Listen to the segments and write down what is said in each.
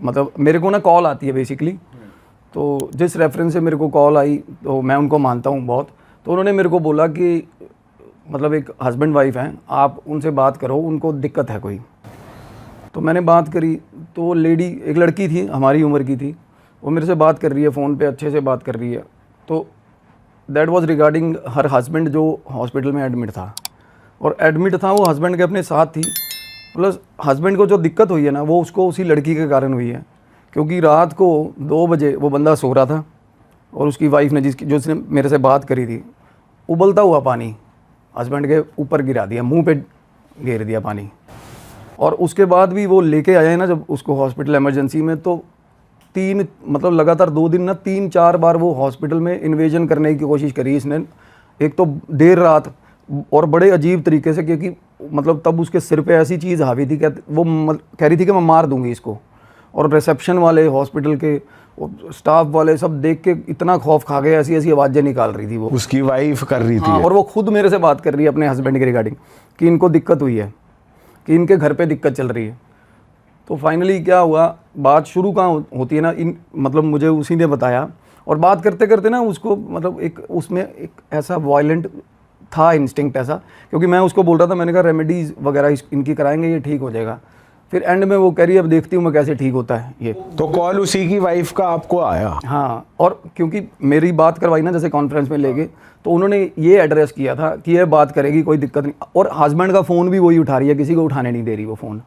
मतलब मेरे को ना कॉल आती है बेसिकली, तो जिस रेफरेंस से मेरे को कॉल आई तो मैं उनको मानता हूँ बहुत। तो उन्होंने मेरे को बोला कि मतलब एक हस्बैंड वाइफ हैं, आप उनसे बात करो, उनको दिक्कत है कोई। तो मैंने बात करी तो लेडी, एक लड़की थी हमारी उम्र की थी, वो मेरे से बात कर रही है फ़ोन पे, अच्छे से बात कर रही है। तो that was regarding her husband जो हॉस्पिटल में एडमिट था, और एडमिट था वो हस्बैंड के अपने साथ थी। प्लस हस्बैंड को जो दिक्कत हुई है ना वो उसको उसी लड़की के कारण हुई है, क्योंकि रात को 2 बजे वो बंदा सो रहा था और उसकी वाइफ ने जो उसने मेरे से बात करी थी, उबलता हुआ पानी हस्बैंड के ऊपर गिरा दिया, मुंह पे घेर दिया पानी। और उसके बाद भी वो लेके आए ना जब उसको हॉस्पिटल इमरजेंसी में, तो मतलब लगातार 2 दिन ना 3-4 बार वो हॉस्पिटल में इन्वेजन करने की कोशिश करी इसने। एक तो देर रात और बड़े अजीब तरीके से, क्योंकि मतलब तब उसके सिर पे ऐसी चीज़ हावी थी, वो कह रही थी कि मैं मार दूंगी इसको। और रिसेप्शन वाले, हॉस्पिटल के स्टाफ वाले सब देख के इतना खौफ खा गए, ऐसी ऐसी आवाज़ें निकाल रही थी वो, उसकी वाइफ कर रही थी। हाँ, और वो खुद मेरे से बात कर रही है अपने हस्बैंड के रिगार्डिंग कि इनको दिक्कत हुई है, कि इनके घर पे दिक्कत चल रही है। तो फाइनली क्या हुआ, बात शुरू कहाँ होती है ना, मतलब मुझे उसी ने बताया, और बात करते करते ना उसको मतलब एक उसमें एक ऐसा वायलेंट था इंस्टिंक्ट ऐसा, क्योंकि मैं उसको बोल रहा था, मैंने कहा रेमेडीज़ वगैरह इनकी कराएंगे, ये ठीक हो जाएगा। फिर एंड में वो कह रही है अब देखती हूँ मैं कैसे ठीक होता है ये। तो कॉल उसी की वाइफ का आपको आया? हाँ, और क्योंकि मेरी बात करवाई ना जैसे कॉन्फ्रेंस में लेके, तो उन्होंने ये एड्रेस किया था कि ये बात करेगी, कोई दिक्कत नहीं। और हस्बैंड का फ़ोन भी वही उठा रही है, किसी को उठाने नहीं दे रही वो फ़ोन,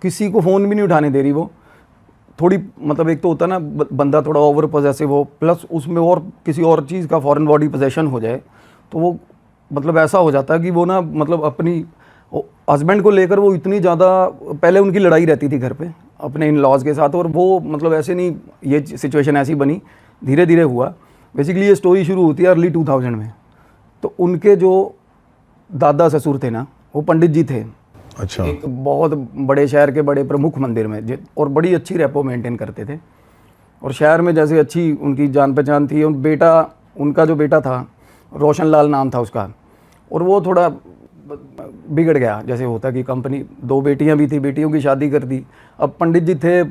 किसी को फ़ोन भी नहीं उठाने दे रही वो। थोड़ी मतलब एक तो होता है ना बंदा थोड़ा ओवर पॉजेसिव हो, प्लस उसमें और किसी और चीज़ का फॉरेन बॉडी पोजेशन हो जाए, तो वो मतलब ऐसा हो जाता है कि वो ना मतलब अपनी हस्बैंड को लेकर वो इतनी ज़्यादा, पहले उनकी लड़ाई रहती थी घर पे अपने इन लॉज के साथ, और वो मतलब ऐसे नहीं, ये सिचुएशन ऐसी बनी, धीरे धीरे हुआ। बेसिकली ये स्टोरी शुरू होती है अर्ली 2000 में। तो उनके जो दादा ससुर थे ना, वो पंडित जी थे। अच्छा। एक बहुत बड़े शहर के बड़े प्रमुख मंदिर में, और बड़ी अच्छी रेपो मेंटेन करते थे, और शहर में जैसे अच्छी उनकी जान पहचान थी। और बेटा, उनका जो बेटा था रोशन लाल नाम था उसका, और वो थोड़ा बिगड़ गया, जैसे होता कि कंपनी, 2 बेटियां भी थी, बेटियों की शादी कर दी। अब पंडित जी थे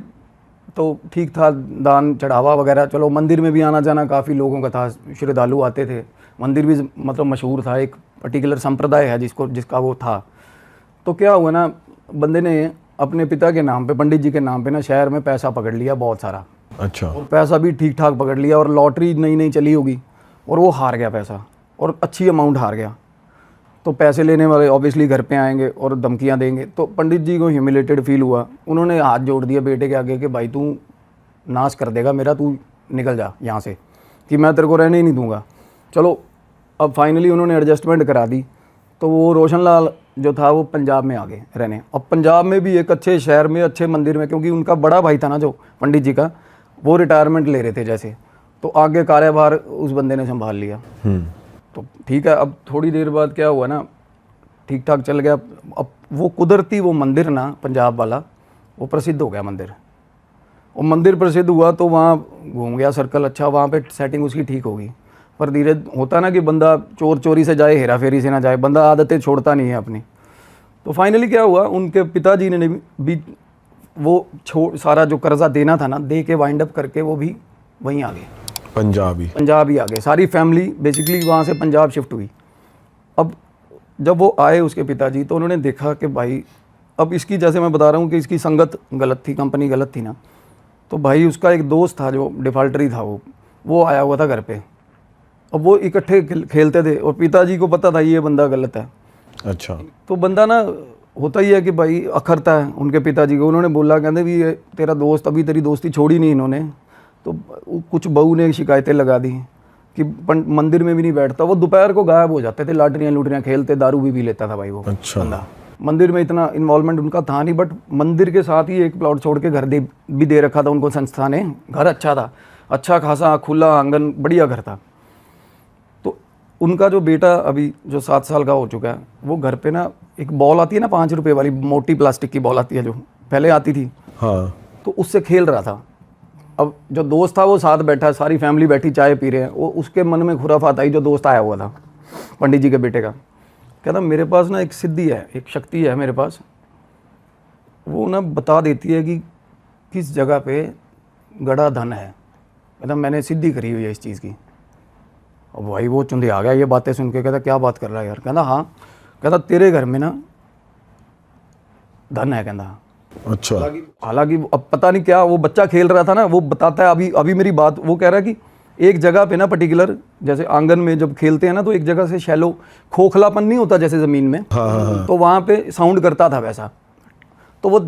तो ठीक था, दान चढ़ावा वगैरह, चलो मंदिर में भी आना जाना काफ़ी लोगों का था, श्रद्धालु आते थे, मंदिर भी मतलब मशहूर था, एक पर्टिकुलर संप्रदाय है जिसका वो था। तो क्या हुआ ना, बंदे ने अपने पिता के नाम पे, पंडित जी के नाम पे ना शहर में पैसा पकड़ लिया बहुत सारा। अच्छा। और पैसा भी ठीक ठाक पकड़ लिया, और लॉटरी नई नई चली होगी, और वो हार गया पैसा, और अच्छी अमाउंट हार गया। तो पैसे लेने वाले ऑब्वियसली घर पे आएंगे और धमकियां देंगे। तो पंडित जी को ह्यूमिलेटेड फील हुआ, उन्होंने हाथ जोड़ दिया बेटे के आगे कि भाई तू नाश कर देगा मेरा, तू निकल जा यहाँ से, कि मैं तेरे को रहने ही नहीं दूंगा। चलो, अब फाइनली उन्होंने एडजस्टमेंट करा दी। तो वो रोशन लाल जो था वो पंजाब में आ गए रहने। अब पंजाब में भी एक अच्छे शहर में, अच्छे मंदिर में, क्योंकि उनका बड़ा भाई था ना जो पंडित जी का, वो रिटायरमेंट ले रहे थे जैसे, तो आगे कार्यभार उस बंदे ने संभाल लिया। तो ठीक है, अब थोड़ी देर बाद क्या हुआ ना, ठीक ठाक चल गया। अब वो कुदरती वो मंदिर ना पंजाब वाला, वो प्रसिद्ध हो गया मंदिर। और मंदिर प्रसिद्ध हुआ तो वहाँ घूम गया सर्कल, अच्छा वहाँ पे सेटिंग उसकी ठीक होगी। पर धीरे होता ना कि बंदा चोर चोरी से जाए, हेरा फेरी से ना जाए, बंदा आदतें छोड़ता नहीं है अपनी। तो फाइनली क्या हुआ, उनके पिताजी ने भी वो सारा जो कर्जा देना था ना, दे के वाइंड अप करके वो भी वहीं आ गए, पंजाब ही आ गए। सारी फैमिली बेसिकली वहाँ से पंजाब शिफ्ट हुई। अब जब वो आए उसके पिताजी, तो उन्होंने देखा कि भाई अब इसकी, जैसे मैं बता रहा हूँ कि इसकी संगत गलत थी, कंपनी गलत थी ना। तो भाई उसका एक दोस्त था जो डिफाल्टरी था, वो आया हुआ था घर पे। अब वो इकट्ठे खेलते थे, और पिताजी को पता था ये बंदा गलत है। अच्छा। तो बंदा ना होता ही है कि भाई अखरता है उनके पिताजी को। उन्होंने बोला, कहते भी ये तेरा दोस्त, अभी तेरी दोस्ती छोड़ी नहीं इन्होंने। तो कुछ बहू ने शिकायतें लगा दी कि मंदिर में भी नहीं बैठता, वो दोपहर को गायब हो जाते थे, लाटरियाँ लूटरियाँ खेलते, दारू भी लेता था भाई वो। अच्छा। बंदा मंदिर में इतना इन्वॉल्वमेंट उनका था नहीं, बट मंदिर के साथ ही एक प्लॉट छोड़ के घर भी दे रखा था उनको संस्था ने। घर अच्छा था, अच्छा खासा खुला आंगन, बढ़िया घर था। तो उनका जो बेटा अभी जो 7 साल का हो चुका है, वो घर पे ना एक बॉल आती है ना 5 रुपए वाली, मोटी प्लास्टिक की बॉल आती है जो पहले आती थी, हाँ, तो उससे खेल रहा था। अब जो दोस्त था वो साथ बैठा, सारी फैमिली बैठी चाय पी रहे हैं, वो उसके मन में खुराफात आई, जो दोस्त आया हुआ था पंडित जी के बेटे का। कहता मेरे पास ना एक सिद्धि है, एक शक्ति है मेरे पास, वो ना बता देती है कि किस जगह पे गड़ा धन है, कहता मैंने सिद्धि करी हुई है इस चीज़ की। अब भाई वो चुंदे आ गया ये बातें सुन के, कहता क्या बात कर रहा है यार। कहता हाँ, कहता तेरे घर में ना धन है, कहता। अच्छा। हालांकि अब पता नहीं क्या वो बच्चा खेल रहा था ना, वो बताता है अभी अभी मेरी बात, वो कह रहा है कि एक जगह पे ना पर्टिकुलर, जैसे आंगन में जब खेलते हैं ना तो एक जगह से शैलो खोखलापन नहीं होता जैसे ज़मीन में, तो वहाँ पे साउंड करता था वैसा। तो वो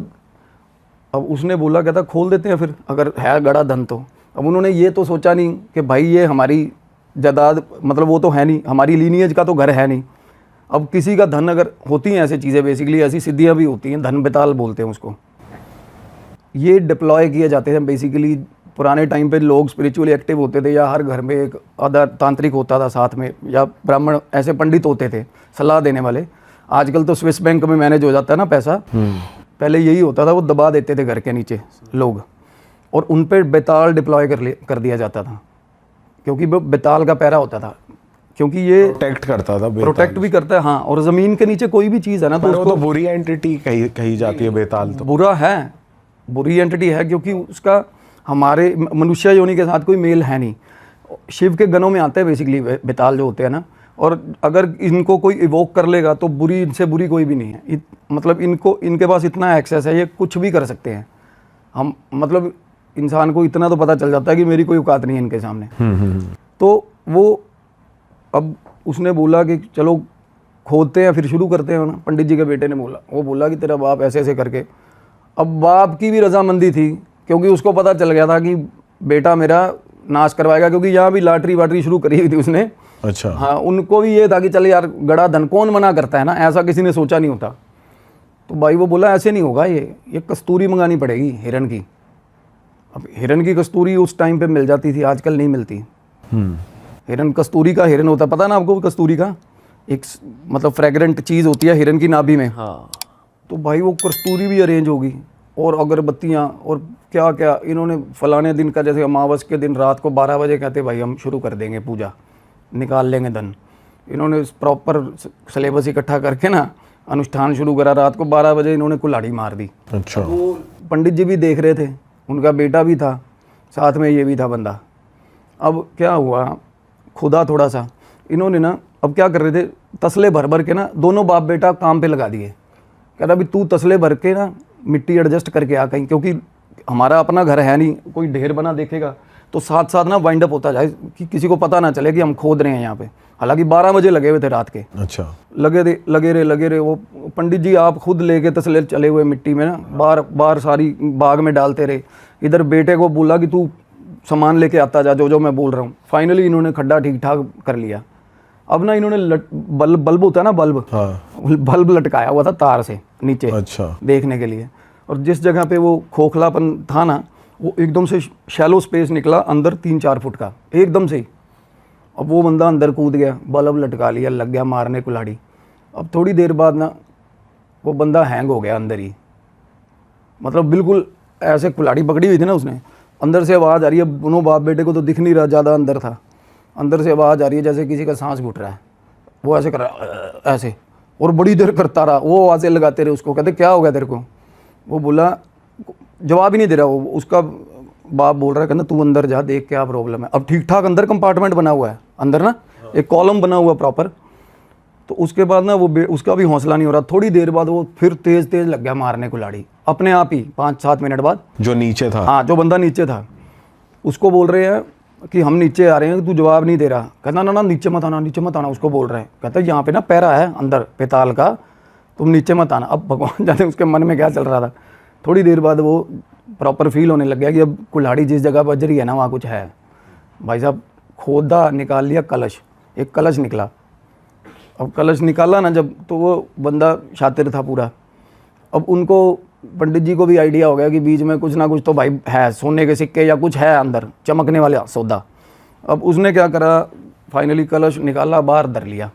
अब उसने बोला, कहता खोल देते हैं फिर अगर है गड़ा धन तो। अब उन्होंने ये तो सोचा नहीं कि भाई ये हमारी जायदाद, मतलब वो तो है नहीं, हमारी लीनिएज का तो घर है नहीं। अब किसी का धन अगर होती हैं ऐसी चीज़ें, बेसिकली ऐसी सिद्धियाँ भी होती हैं, धन बेताल बोलते हैं उसको। ये डिप्लॉय किए जाते हैं बेसिकली। पुराने टाइम पे लोग स्पिरिचुअली एक्टिव होते थे, या हर घर में एक आधा तांत्रिक होता था साथ में, या ब्राह्मण ऐसे पंडित होते थे सलाह देने वाले। आजकल तो स्विस बैंक में मैनेज हो जाता है ना पैसा, पहले यही होता था, वो दबा देते थे घर के नीचे लोग, और उन पर बेताल डिप्लॉय कर दिया जाता था, क्योंकि वो बेताल का पैरा होता था, क्योंकि ये प्रोटेक्ट करता था। प्रोटेक्ट भी करता है हाँ। और ज़मीन के नीचे कोई भी चीज़ है ना, तो वो उसको तो बुरी एंटिटी कही जाती है बेताल तो। बुरा है, बुरी एंटिटी है, क्योंकि उसका हमारे मनुष्य योनि के साथ कोई मेल है नहीं। शिव के गणों में आते हैं बेसिकली बेताल जो होते हैं ना, और अगर इनको कोई इवोक कर लेगा तो बुरी, इनसे बुरी कोई भी नहीं है। मतलब इनको, इनके पास इतना एक्सेस है, ये कुछ भी कर सकते हैं। हम मतलब इंसान को इतना तो पता चल जाता है कि मेरी कोई औकात नहीं है इनके सामने। तो वो अब उसने बोला कि चलो खोदते हैं, फिर शुरू करते हैं ना। पंडित जी के बेटे ने बोला, वो बोला कि तेरा बाप ऐसे ऐसे करके। अब बाप की भी रजामंदी थी, क्योंकि उसको पता चल गया था कि बेटा मेरा नाश करवाएगा, क्योंकि यहाँ भी लॉटरी वाटरी शुरू करी हुई थी उसने। अच्छा। हाँ, उनको भी ये था कि चल यार गड़ा धन कौन मना करता है ना, ऐसा किसी ने सोचा नहीं होता। तो भाई वो बोला ऐसे नहीं होगा, ये कस्तूरी मंगानी पड़ेगी हिरन की। अब हिरन की कस्तूरी उस टाइम पे मिल जाती थी, आजकल नहीं मिलती। हिरन कस्तूरी का हिरन होता, पता ना आपको कस्तूरी का एक मतलब फ्रेग्रेंट चीज़ होती है हिरन की नाभि में। हाँ। तो भाई वो कस्तूरी भी अरेंज होगी, और अगरबत्तियाँ और क्या क्या। इन्होंने फलाने दिन का, जैसे अमावस के दिन रात को 12 बजे कहते भाई हम शुरू कर देंगे पूजा, निकाल लेंगे धन। इन्होंने प्रॉपर सिलेबस इकट्ठा करके ना अनुष्ठान शुरू करा। रात को 12 बजे इन्होंने कुल्हाड़ी मार दी। अच्छा। वो पंडित जी भी देख रहे थे, उनका बेटा भी था साथ में, ये भी था बंदा। अब क्या हुआ, खुदा थोड़ा सा इन्होंने ना, अब क्या कर रहे थे, तसले भर भर के ना दोनों बाप बेटा काम पे लगा दिए। कह रहा अभी तू तसले भर के ना मिट्टी एडजस्ट करके आ कहीं, क्योंकि हमारा अपना घर है नहीं, कोई ढेर बना देखेगा तो साथ साथ ना वाइंड अप होता जाए, कि किसी को पता ना चले कि हम खोद रहे हैं यहाँ पे। हालांकि 12 बजे लगे हुए थे रात के। अच्छा। लगे रहे। वो पंडित जी आप खुद लेके तसले चले हुए मिट्टी में ना, बार सारी बाग में डालते रहे। इधर बेटे को बोला कि तू सामान लेके आता जा, जो मैं बोल रहा हूँ। फाइनली इन्होंने खड्डा ठीक ठाक कर लिया। अब ना इन्होंने बल्ब होता है ना, बल्ब, हाँ। बल्ब लटकाया हुआ था तार से नीचे। अच्छा। देखने के लिए। और जिस जगह पे वो खोखलापन था ना, वो एकदम से शैलो स्पेस निकला अंदर 3-4 फुट का, एकदम से ही। अब वो बंदा अंदर कूद गया, बल्ब लटका लिया, लग गया मारने कुल्हाड़ी। अब थोड़ी देर बाद ना वो बंदा हैंग हो गया अंदर ही, मतलब बिल्कुल ऐसे कुल्हाड़ी पकड़ी हुई थी ना उसने। अंदर से आवाज़ आ रही है, दोनों बाप बेटे को तो दिख नहीं रहा, ज़्यादा अंदर था। अंदर से आवाज़ आ रही है जैसे किसी का सांस घुट रहा है। वो ऐसे कर रहा ऐसे, और बड़ी देर करता रहा। वो आवाज़ें लगाते रहे उसको, कहते क्या हो गया तेरे को। वो बोला, जवाब ही नहीं दे रहा। वो उसका बाप बोल रहा है, कहना तू अंदर जा, देख क्या प्रॉब्लम है। अब ठीक ठाक अंदर कंपार्टमेंट बना हुआ है, अंदर ना एक कॉलम बना हुआ प्रॉपर। तो उसके बाद ना वो उसका भी हौसला नहीं हो रहा। थोड़ी देर बाद वो फिर तेज लग गया मारने कुल्हाड़ी, अपने आप ही 5-7 मिनट बाद। जो नीचे था? हाँ, जो बंदा नीचे था। उसको बोल रहे हैं कि हम नीचे आ रहे हैं, तू जवाब नहीं दे रहा। कहता ना नीचे मत आना, नीचे मत आना। उसको बोल रहे हैं, कहता यहाँ पे ना पैरा है अंदर पेताल का, तुम नीचे मत आना। अब भगवान जाने उसके मन में क्या चल रहा था। थोड़ी देर बाद वो प्रॉपर फील होने लग गया कि अब कुल्हाड़ी जिस जगह बज रही है ना वहाँ कुछ है। भाई साहब खोदा, निकाल लिया कलश, एक कलश निकला। अब कलश निकाला ना जब, तो वो बंदा शातिर था पूरा। अब उनको, पंडित जी को भी आइडिया हो गया कि बीच में कुछ ना कुछ तो भाई है, सोने के सिक्के या कुछ है अंदर, चमकने वाला सौदा। अब उसने क्या करा, फाइनली कलश निकाला, बाहर धर लिया।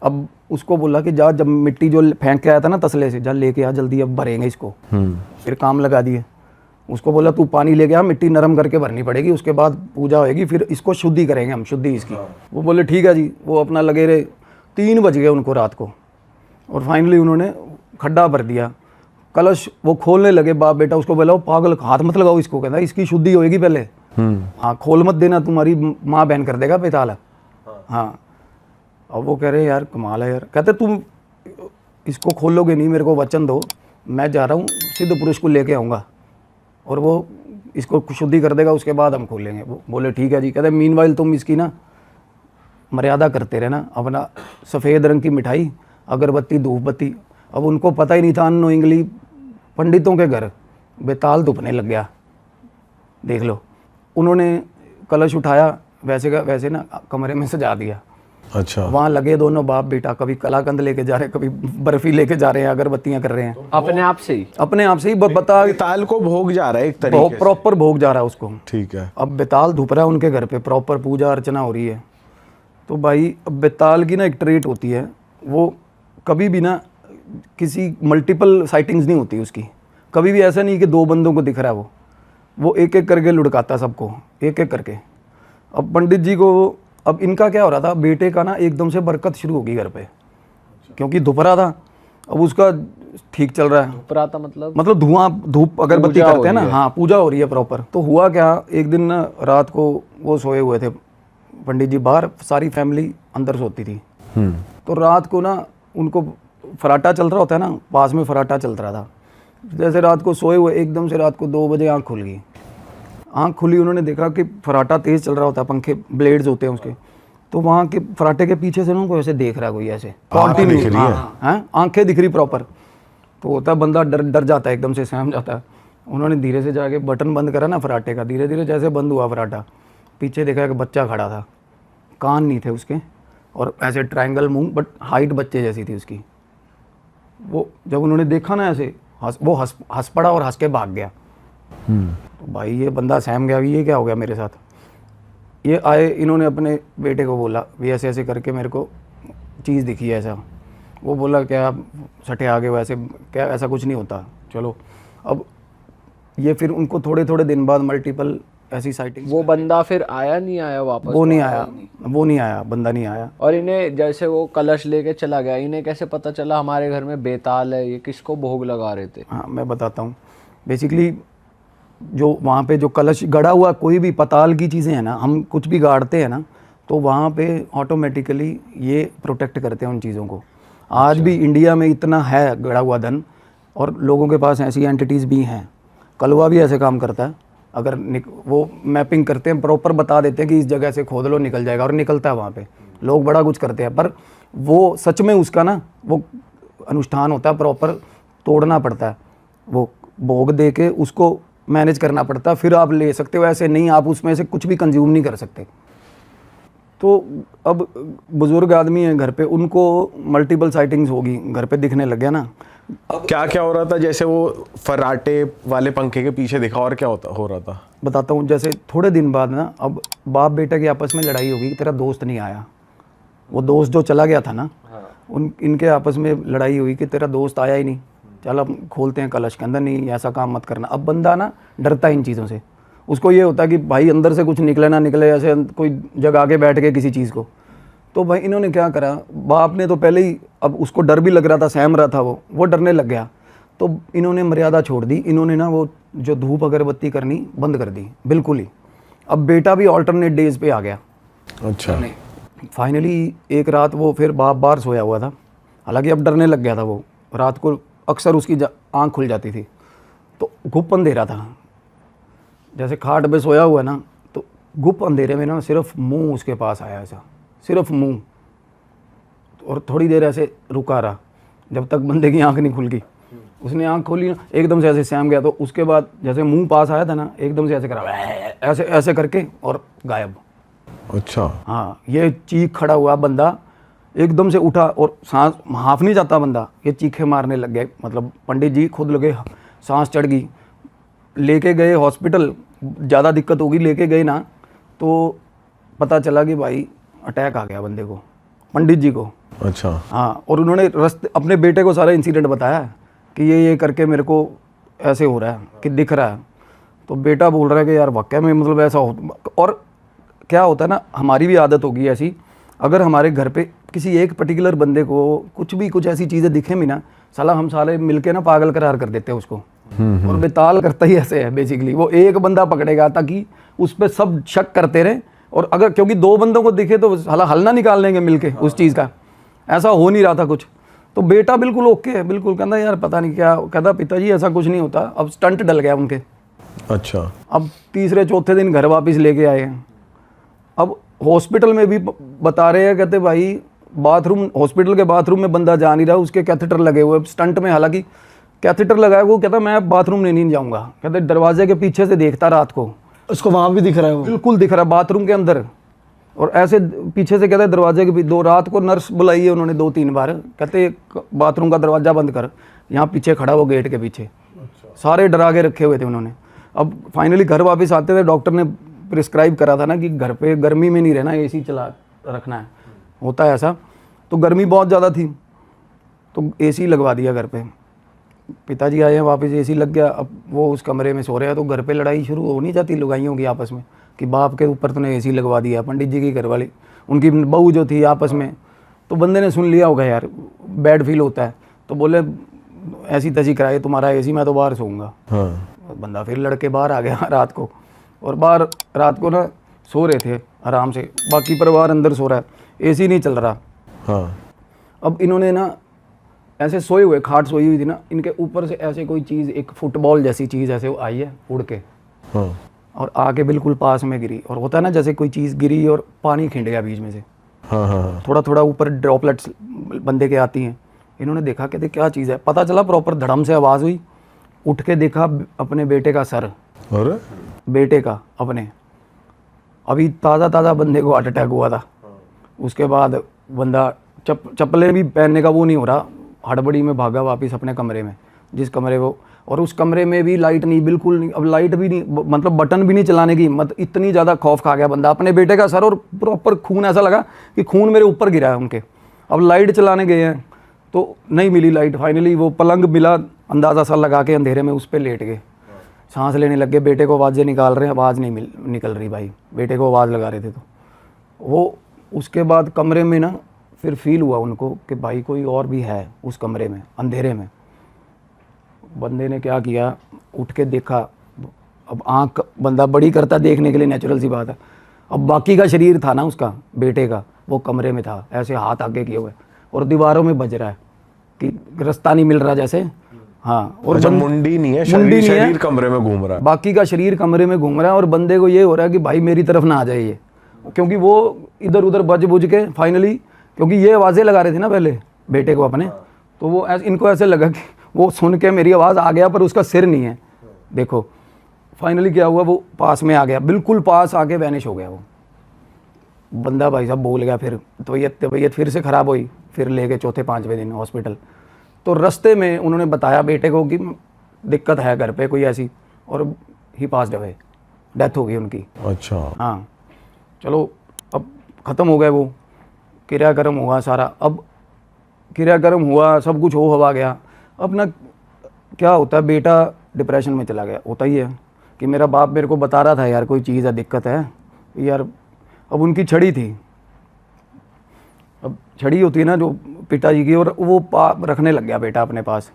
अब उसको बोला कि जा, जब मिट्टी जो फेंक के आया था ना तसले से, जा लेके आ जल्दी, अब भरेंगे इसको। फिर काम लगा दिए। उसको बोला तू पानी लेके आ, मिट्टी नरम करके भरनी पड़ेगी, उसके बाद पूजा होएगी, फिर इसको शुद्धि करेंगे हम, शुद्धि इसकी। वो बोले ठीक है जी। वो अपना लगे रहे। 3 बज गए उनको रात को, और फाइनली उन्होंने खड्डा भर दिया। कलश वो खोलने लगे बाप बेटा, उसको बोला पागल हाथ मत लगाओ इसको, कहता इसकी शुद्धि होएगी पहले, हाँ खोल मत देना, तुम्हारी माँ बहन कर देगा बेताल। हाँ अब वो कह रहे यार कमाल है यार, कहते तुम इसको खोलोगे नहीं, मेरे को वचन दो, मैं जा रहा हूँ सिद्ध पुरुष को लेके आऊँगा और वो इसको शुद्धि कर देगा, उसके बाद हम खोलेंगे। वो बोले ठीक है जी। कहते मीनवाइल तुम इसकी ना मर्यादा करते रहना, अपना सफ़ेद रंग की मिठाई, अगरबत्ती, धूप बत्ती। अब उनको पता ही नहीं था, अननोइंगली पंडितों के घर बेताल धुपने लग गया। देख लो, उन्होंने कलश उठाया वैसे का वैसे ना कमरे में सजा दिया। अच्छा, वहाँ लगे दोनों बाप बेटा, कभी कलाकंद लेके जा रहे हैं, कभी बर्फी लेके जा रहे हैं, अगरबत्तियाँ कर रहे हैं, अपने आप से ही बता बेताल को भोग जा रहा है एक तरीके से। प्रॉपर भोग जा रहा है उसको। ठीक है। अब बेताल धुप रहा है उनके घर पे, प्रॉपर पूजा अर्चना हो रही है। तो भाई अब बेताल की ना एक ट्रेट होती है, वो कभी भी ना किसी मल्टीपल साइटिंग्स नहीं होती उसकी, कभी भी ऐसा नहीं कि दो बंदों को दिख रहा है, वो एक एक करके लुढ़काता सबको, एक एक करके। अब पंडित जी को, अब इनका क्या हो रहा था, बेटे का ना एकदम से बरकत शुरू होगी घर पे, क्योंकि धुपरा था, अब उसका ठीक चल रहा है। धुपरा था मतलब धुआं धूप अगरबत्ती करते हैं ना, हाँ पूजा हो रही है प्रॉपर। तो हुआ क्या, एक दिन ना रात को वो सोए हुए थे पंडित जी बाहर, सारी फैमिली अंदर सोती थी। तो रात को ना उनको फराटा चल रहा होता है ना, पास में फराटा चल रहा था। जैसे रात को सोए हुए एकदम से रात को 2 बजे आँख खुल गई। आँख खुली, उन्होंने देखा कि फराटा तेज़ चल रहा होता है, पंखे ब्लेड्स होते हैं उसके, तो वहाँ के फराटे के पीछे से ना उनको ऐसे देख रहा है कोई, ऐसे कंटिन्यू दिख रही है, हाँ आँखें दिख रही प्रॉपर। तो होता है बंदा डर जाता है, एकदम से सहम जाता है। उन्होंने धीरे से जाके बटन बंद करा ना फराटे का, धीरे धीरे जैसे बंद हुआ फराटा, पीछे देखा कि बच्चा खड़ा था, कान नहीं थे उसके और ऐसे ट्रायंगल मुंह, बट हाइट बच्चे जैसी थी उसकी। वो जब उन्होंने देखा ना ऐसे वो हंस पड़ा और हंस के भाग गया। तो भाई ये बंदा सहम गया, ये क्या हो गया मेरे साथ। ये आए, इन्होंने अपने बेटे को बोला भी ऐसे ऐसे करके मेरे को चीज़ दिखी है ऐसा। वो बोला क्या सटे आगे, वैसे क्या ऐसा कुछ नहीं होता, चलो। अब ये फिर उनको थोड़े थोड़े दिन बाद मल्टीपल ऐसी साइटिंग। वो बंदा फिर आया नहीं आया वापस? वो नहीं आया, बंदा नहीं आया। और इन्हें जैसे वो कलश लेके चला गया, इन्हें कैसे पता चला हमारे घर में बेताल है? ये किसको भोग लगा रहे थे? हाँ मैं बताता हूँ। बेसिकली जो वहाँ पे जो कलश गड़ा हुआ, कोई भी पताल की चीज़ें हैं ना, हम कुछ भी गाड़ते हैं ना, तो वहाँ पे ऑटोमेटिकली ये प्रोटेक्ट करते हैं उन चीज़ों को। आज भी इंडिया में इतना है गड़ा हुआ धन, और लोगों के पास ऐसी एंटिटीज़ भी हैं। कलवा भी ऐसे काम करता है, अगर वो मैपिंग करते हैं, प्रॉपर बता देते हैं कि इस जगह से खोद लो निकल जाएगा, और निकलता है वहाँ पे। लोग बड़ा कुछ करते हैं, पर वो सच में उसका ना वो अनुष्ठान होता है, प्रॉपर तोड़ना पड़ता है, वो भोग दे के उसको मैनेज करना पड़ता है, फिर आप ले सकते हो। ऐसे नहीं, आप उसमें से कुछ भी कंज्यूम नहीं कर सकते। तो अब बुजुर्ग आदमी है घर पे, उनको मल्टीपल साइटिंग्स होगी, घर पे दिखने लग गया ना। अब क्या क्या हो रहा था? जैसे वो फराटे वाले पंखे के पीछे दिखा, और क्या हो रहा था? बताता हूँ। जैसे थोड़े दिन बाद ना, अब बाप बेटा की आपस में लड़ाई होगी, तेरा दोस्त नहीं आया। वो दोस्त जो चला गया था ना, इनके आपस में लड़ाई हुई कि तेरा दोस्त आया ही नहीं, चल अब खोलते हैं कलश के अंदर, नहीं ऐसा काम मत करना। अब बंदा ना डरता है इन चीज़ों से, उसको ये होता है कि भाई अंदर से कुछ निकले ना निकले, ऐसे कोई जगा के बैठ के किसी चीज़ को। तो भाई इन्होंने क्या करा, बाप ने तो पहले ही, अब उसको डर भी लग रहा था, सहम रहा था, वो डरने लग गया। तो इन्होंने मर्यादा छोड़ दी, इन्होंने ना वो जो धूप अगरबत्ती करनी बंद कर दी बिल्कुल ही। अब बेटा भी ऑल्टरनेट डेज पे आ गया। अच्छा। फाइनली एक रात वो फिर बाप बाहर सोया हुआ था, हालांकि अब डरने लग गया था वो। रात को अक्सर उसकी आँख खुल जाती थी, तो गुप अंधेरा था, जैसे खाट पे सोया हुआ ना, तो गुप अंधेरे में ना सिर्फ मुंह उसके पास आया, ऐसा सिर्फ मुंह, और थोड़ी देर ऐसे रुका रहा, जब तक बंदे की आंख नहीं खुल गई। उसने आंख खोली ना, एकदम से ऐसे सहम गया। तो उसके बाद जैसे मुंह पास आया था ना, एकदम से ऐसे करा, ऐसे ऐसे करके, और गायब। अच्छा। हाँ, ये चीख खड़ा हुआ बंदा एकदम से उठा, और सांस हाफ नहीं जाता बंदा, ये चीखे मारने लग गए। मतलब पंडित जी खुद लगे, सांस चढ़ गई, लेके गए हॉस्पिटल, ज़्यादा दिक्कत होगी, लेके गए ना, तो पता चला कि भाई अटैक आ गया बंदे को, पंडित जी को। अच्छा। हाँ, और उन्होंने अपने बेटे को सारा इंसिडेंट बताया कि ये करके मेरे को ऐसे हो रहा है कि दिख रहा है। तो बेटा बोल रहा है कि यार वाकई में मतलब ऐसा हो। और क्या होता है ना, हमारी भी आदत होगी ऐसी, अगर हमारे घर पे किसी एक पर्टिकुलर बंदे को कुछ ऐसी चीज़ें दिखें भी ना, साला हम साले मिलके ना पागल करार कर देते हैं उसको। और बेताल करता ही ऐसे है बेसिकली, वो एक बंदा पकड़ेगा ताकि उस पर सब शक करते रहे, और अगर क्योंकि दो बंदों को दिखे तो साला हल ना निकाल लेंगे मिलके उस चीज़ का। ऐसा हो नहीं रहा था कुछ। तो बेटा बिल्कुल ओके है, बिल्कुल कहता यार पता नहीं क्या, कहता पिताजी ऐसा कुछ नहीं होता। अब स्टंट डल गया उनके। अच्छा। अब तीसरे चौथे दिन घर वापस लेके आए हैं। अब हॉस्पिटल में भी बता रहे हैं, कहते भाई बाथरूम, हॉस्पिटल के बाथरूम में बंदा जा नहीं रहा, उसके कैथेटर लगे हुए स्टंट में, हालांकि कैथेटर लगाया। वो कहता मैं बाथरूम में नहीं जाऊंगा, कहते दरवाजे के पीछे से देखता रात को, उसको वहां भी दिख रहा है वो, बिल्कुल दिख रहा है बाथरूम के अंदर, और ऐसे पीछे से कहता है दरवाजे के दो, रात को नर्स बुलाई है उन्होंने 2-3 बार, कहते बाथरूम का दरवाजा बंद कर, यहाँ पीछे खड़ा वो गेट के पीछे। सारे डरा के रखे हुए थे उन्होंने। अब फाइनली घर वापस आते थे, डॉक्टर ने प्रिस्क्राइब करा था ना कि घर पे गर्मी में नहीं रहना, एसी चला रखना है, होता है ऐसा। तो गर्मी बहुत ज़्यादा थी तो एसी लगवा दिया घर पे। पिताजी आए हैं वापस, एसी लग गया। अब वो उस कमरे में सो रहे हैं, तो घर पे लड़ाई शुरू हो नहीं जाती लुगाइयों की आपस में कि बाप के ऊपर तूने एसी लगवा दिया। पंडित जी की घरवाली, उनकी बहू जो थी आपस में, तो बंदे ने सुन लिया होगा यार, बैड फील होता है, तो बोले ऐसी तैसी कराए तुम्हारा एसी, मैं तो बाहर सोऊंगा। हाँ। बंदा फिर लड़के बाहर आ गया रात को, और बाहर रात को ना सो रहे थे आराम से, बाकी परिवार अंदर सो रहा है, एसी नहीं चल रहा। हाँ। अब इन्होंने ना ऐसे सोए हुए, खाट सोई हुई थी ना, इनके ऊपर से ऐसे कोई चीज़, एक फुटबॉल जैसी चीज़ ऐसे वो आई है उड़ के, हाँ। और आके बिल्कुल पास में गिरी। और होता है ना जैसे कोई चीज़ गिरी और पानी खिंड गया बीच में से, हाँ। हाँ। थोड़ा थोड़ा ऊपर ड्रॉपलेट्स बंदे के आती हैं। इन्होंने देखा कहते क्या चीज़ है, पता चला प्रॉपर धड़म से आवाज़ हुई, उठ के देखा अपने बेटे का सर, और बेटे का अपने, अभी ताज़ा ताज़ा बंदे को हार्ट अटैक हुआ था। उसके बाद बंदा चप्पलें भी पहनने का वो नहीं हो रहा, हड़बड़ी में भागा वापस अपने कमरे में, जिस कमरे वो, और उस कमरे में भी लाइट नहीं, बिल्कुल नहीं, अब लाइट भी नहीं, मतलब बटन भी नहीं चलाने की हिम्मत, इतनी ज़्यादा खौफ खा गया बंदा। अपने बेटे का सर और प्रॉपर खून, ऐसा लगा कि खून मेरे ऊपर गिरा है उनके। अब लाइट चलाने गए हैं तो नहीं मिली लाइट, फाइनली वो पलंग मिला, अंदाज़ा सा लगा के अंधेरे में उस पर लेट गए, सांस लेने लग गए। बेटे को आवाज़ें निकाल रहे हैं, आवाज़ नहीं निकल रही भाई, बेटे को आवाज़ लगा रहे थे। तो वो उसके बाद कमरे में ना फिर फील हुआ उनको कि भाई कोई और भी है उस कमरे में, अंधेरे में। बंदे ने क्या किया, उठ के देखा। अब आँख बंदा बड़ी करता देखने के लिए, नेचुरल सी बात है। अब बाकी का शरीर था ना उसका, बेटे का, वो कमरे में था, ऐसे हाथ आगे किए हुए, और दीवारों में बज रहा है कि रास्ता नहीं मिल रहा जैसे। हाँ, और अच्छा, मुंडी नहीं है, मुंडी नहीं है, शरीर कमरे में घूम रहा है, बाकी का शरीर कमरे में घूम रहा है, और बंदे को ये हो रहा है कि भाई मेरी तरफ ना आ जाए ये, क्योंकि वो इधर उधर बज बुझ के फाइनली, क्योंकि ये आवाज़ें लगा रहे थे ना पहले बेटे को अपने, तो वो इनको ऐसे लगा कि वो सुन के मेरी आवाज़ आ गया पर उसका सिर नहीं है। देखो फाइनली क्या हुआ, वो पास में आ गया, बिल्कुल पास आके वैनिश हो गया वो बंदा। भाई साहब बोल गया, फिर तबीयत फिर से ख़राब हुई, फिर ले गए चौथे 5वें दिन हॉस्पिटल। तो रास्ते में उन्होंने बताया बेटे को कि दिक्कत है घर पे कोई ऐसी, और ही पास्ड अवे, डेथ हो गई उनकी। अच्छा। हाँ चलो, अब ख़त्म हो गए वो, क्रियाक्रम हुआ सारा। अब क्रियाक्रम हुआ, सब कुछ हो हवा गया। अब ना क्या होता है, बेटा डिप्रेशन में चला गया, होता ही है कि मेरा बाप मेरे को बता रहा था यार कोई चीज़ है, दिक्कत है यार। अब उनकी छड़ी थी, अब छड़ी होती है ना जो पिताजी की, और वो रखने लग गया बेटा अपने पास।